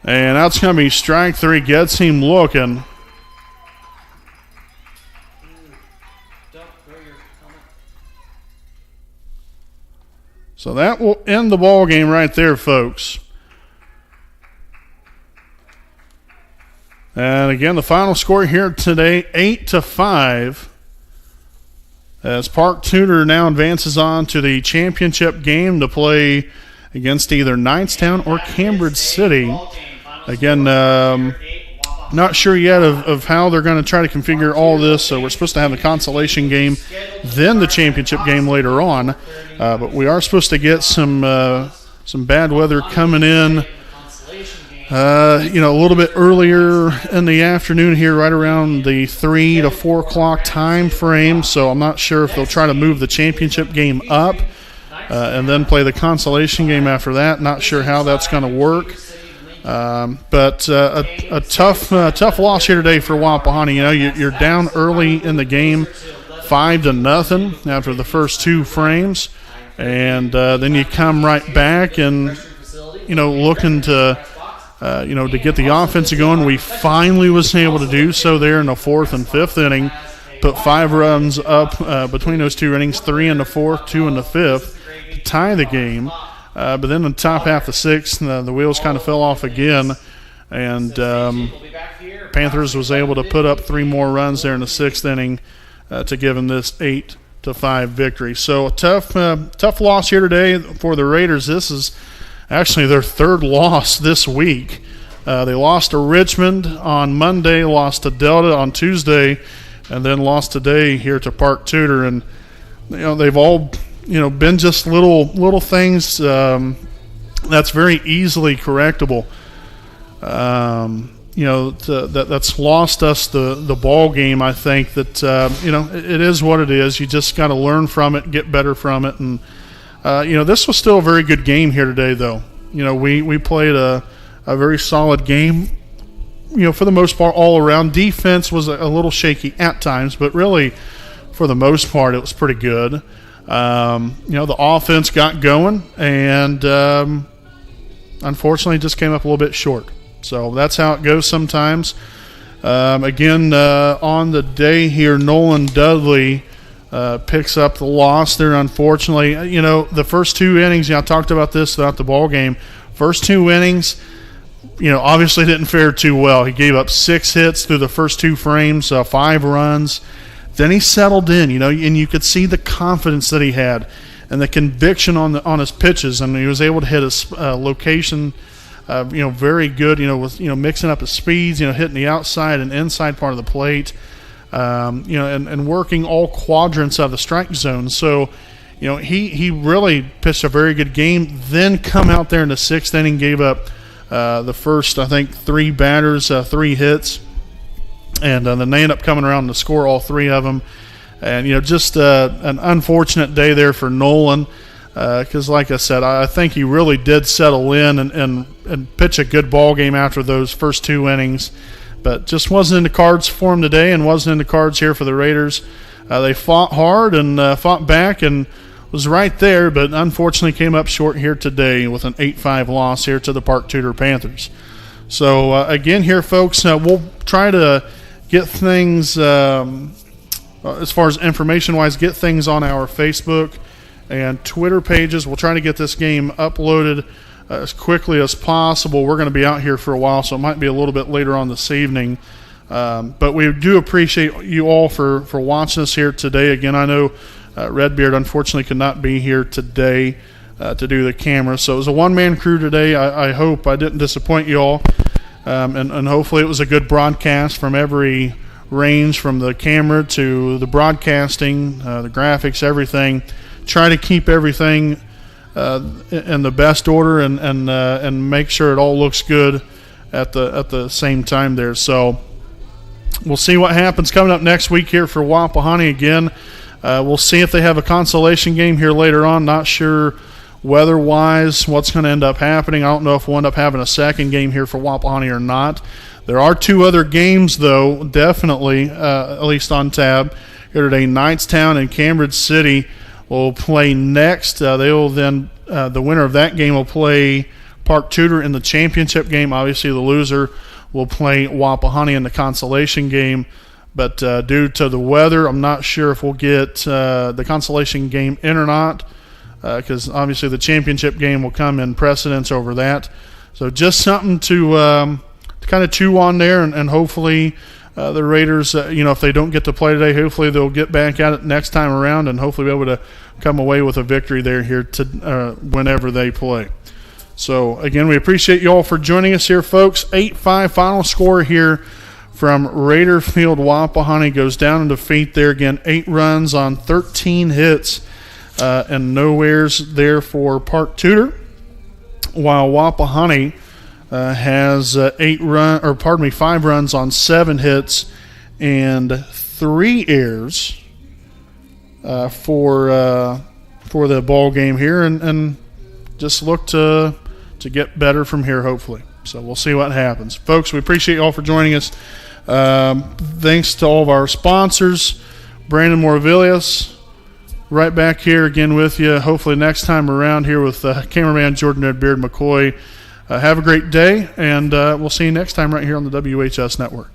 And that's going to be strike 3. Gets him looking. So that will end the ball game right there, folks. And again, the final score here today, 8-5. As Park Tudor now advances on to the championship game to play against either Knightstown or Cambridge City. Again, not sure yet of how they're going to try to configure all this. So we're supposed to have the consolation game, then the championship game later on. But we are supposed to get some bad weather coming in, a little bit earlier in the afternoon here, right around the 3 to 4 o'clock time frame. So I'm not sure if they'll try to move the championship game up and then play the consolation game after that. Not sure how that's going to work. But a tough loss here today for Wapahani. You're down early in the game, 5-0 after the first 2 frames, and then you come right back and looking to get the offense going. We finally was able to do so there in the 4th and 5th inning. Put 5 runs up between those 2 innings, 3 in the 4th, 2 in the 5th, to tie the game. But then in the top half of the 6th, the wheels kind of fell off again, and Panthers was able to put up 3 more runs there in the 6th inning to give them this 8-5 victory. So a tough loss here today for the Raiders. This is actually their 3rd loss this week. They lost to Richmond on Monday, lost to Delta on Tuesday, and then lost today here to Park Tudor. And they've all been just little things that's very easily correctable. That's lost us the ball game. I think that it is what it is. You just got to learn from it, get better from it, and this was still a very good game here today, though. We played a very solid game. For the most part, all around. Defense was a little shaky at times, but really, for the most part, it was pretty good. The offense got going, and unfortunately just came up a little bit short. So that's how it goes sometimes. Again, on the day here, Nolan Dudley picks up the loss there, unfortunately. The first 2 innings, I talked about this throughout the ball game. First 2 innings, obviously didn't fare too well. He gave up 6 hits through the first 2 frames, 5 runs. Then he settled in, and you could see the confidence that he had and the conviction on his pitches, and he was able to hit his location, very good, with mixing up his speeds, hitting the outside and inside part of the plate, and working all quadrants of the strike zone. So, he really pitched a very good game. Then come out there in the 6th inning, gave up the first, I think, 3 batters, 3 hits. And then they end up coming around to score all 3 of them. And, just an unfortunate day there for Nolan because, like I said, I think he really did settle in and pitch a good ball game after those first 2 innings. But just wasn't in the cards for him today and wasn't in the cards here for the Raiders. They fought hard and fought back and was right there, but unfortunately came up short here today with an 8-5 loss here to the Park Tudor Panthers. So, again here, folks, we'll try to get things, as far as information-wise, get things on our Facebook and Twitter pages. We'll try to get this game uploaded as quickly as possible. We're going to be out here for a while, so it might be a little bit later on this evening. But we do appreciate you all for watching us here today. Again, I know Redbeard unfortunately could not be here today. to do the camera. So it was a one-man crew today. I hope I didn't disappoint you all. And hopefully it was a good broadcast from every range, from the camera to the broadcasting, the graphics, everything. Try to keep everything in the best order and make sure it all looks good at the same time there. So we'll see what happens coming up next week here for Wapahani again. We'll see if they have a consolation game here later on. Not sure weather-wise what's going to end up happening. I don't know if we'll end up having a second game here for Wapahani or not. There are two other games, though, definitely, at least on tab here today. Knightstown and Cambridge City will play next. They will then, the winner of that game will play Park Tudor in the championship game. Obviously, the loser will play Wapahani in the consolation game. But due to the weather, I'm not sure if we'll get the consolation game in or not, because obviously the championship game will come in precedence over that. So just something to kind of chew on there, and hopefully the Raiders, if they don't get to play today, hopefully they'll get back at it next time around and hopefully be able to come away with a victory there here to whenever they play. So, again, we appreciate you all for joining us here, folks. 8-5 final score here from Raider Field. Wapahani goes down in defeat there. Again, 8 runs on 13 hits and no errors there for Park Tudor, while Wapahani has 5 runs on 7 hits and 3 errors for the ball game here, and just look to get better from here, hopefully. So we'll see what happens. Folks, we appreciate you all for joining us. Thanks to all of our sponsors. Brandon Morvillius, right back here again with you, hopefully next time around here with cameraman Jordan Edbeard McCoy. Have a great day, and we'll see you next time right here on the WHS Network.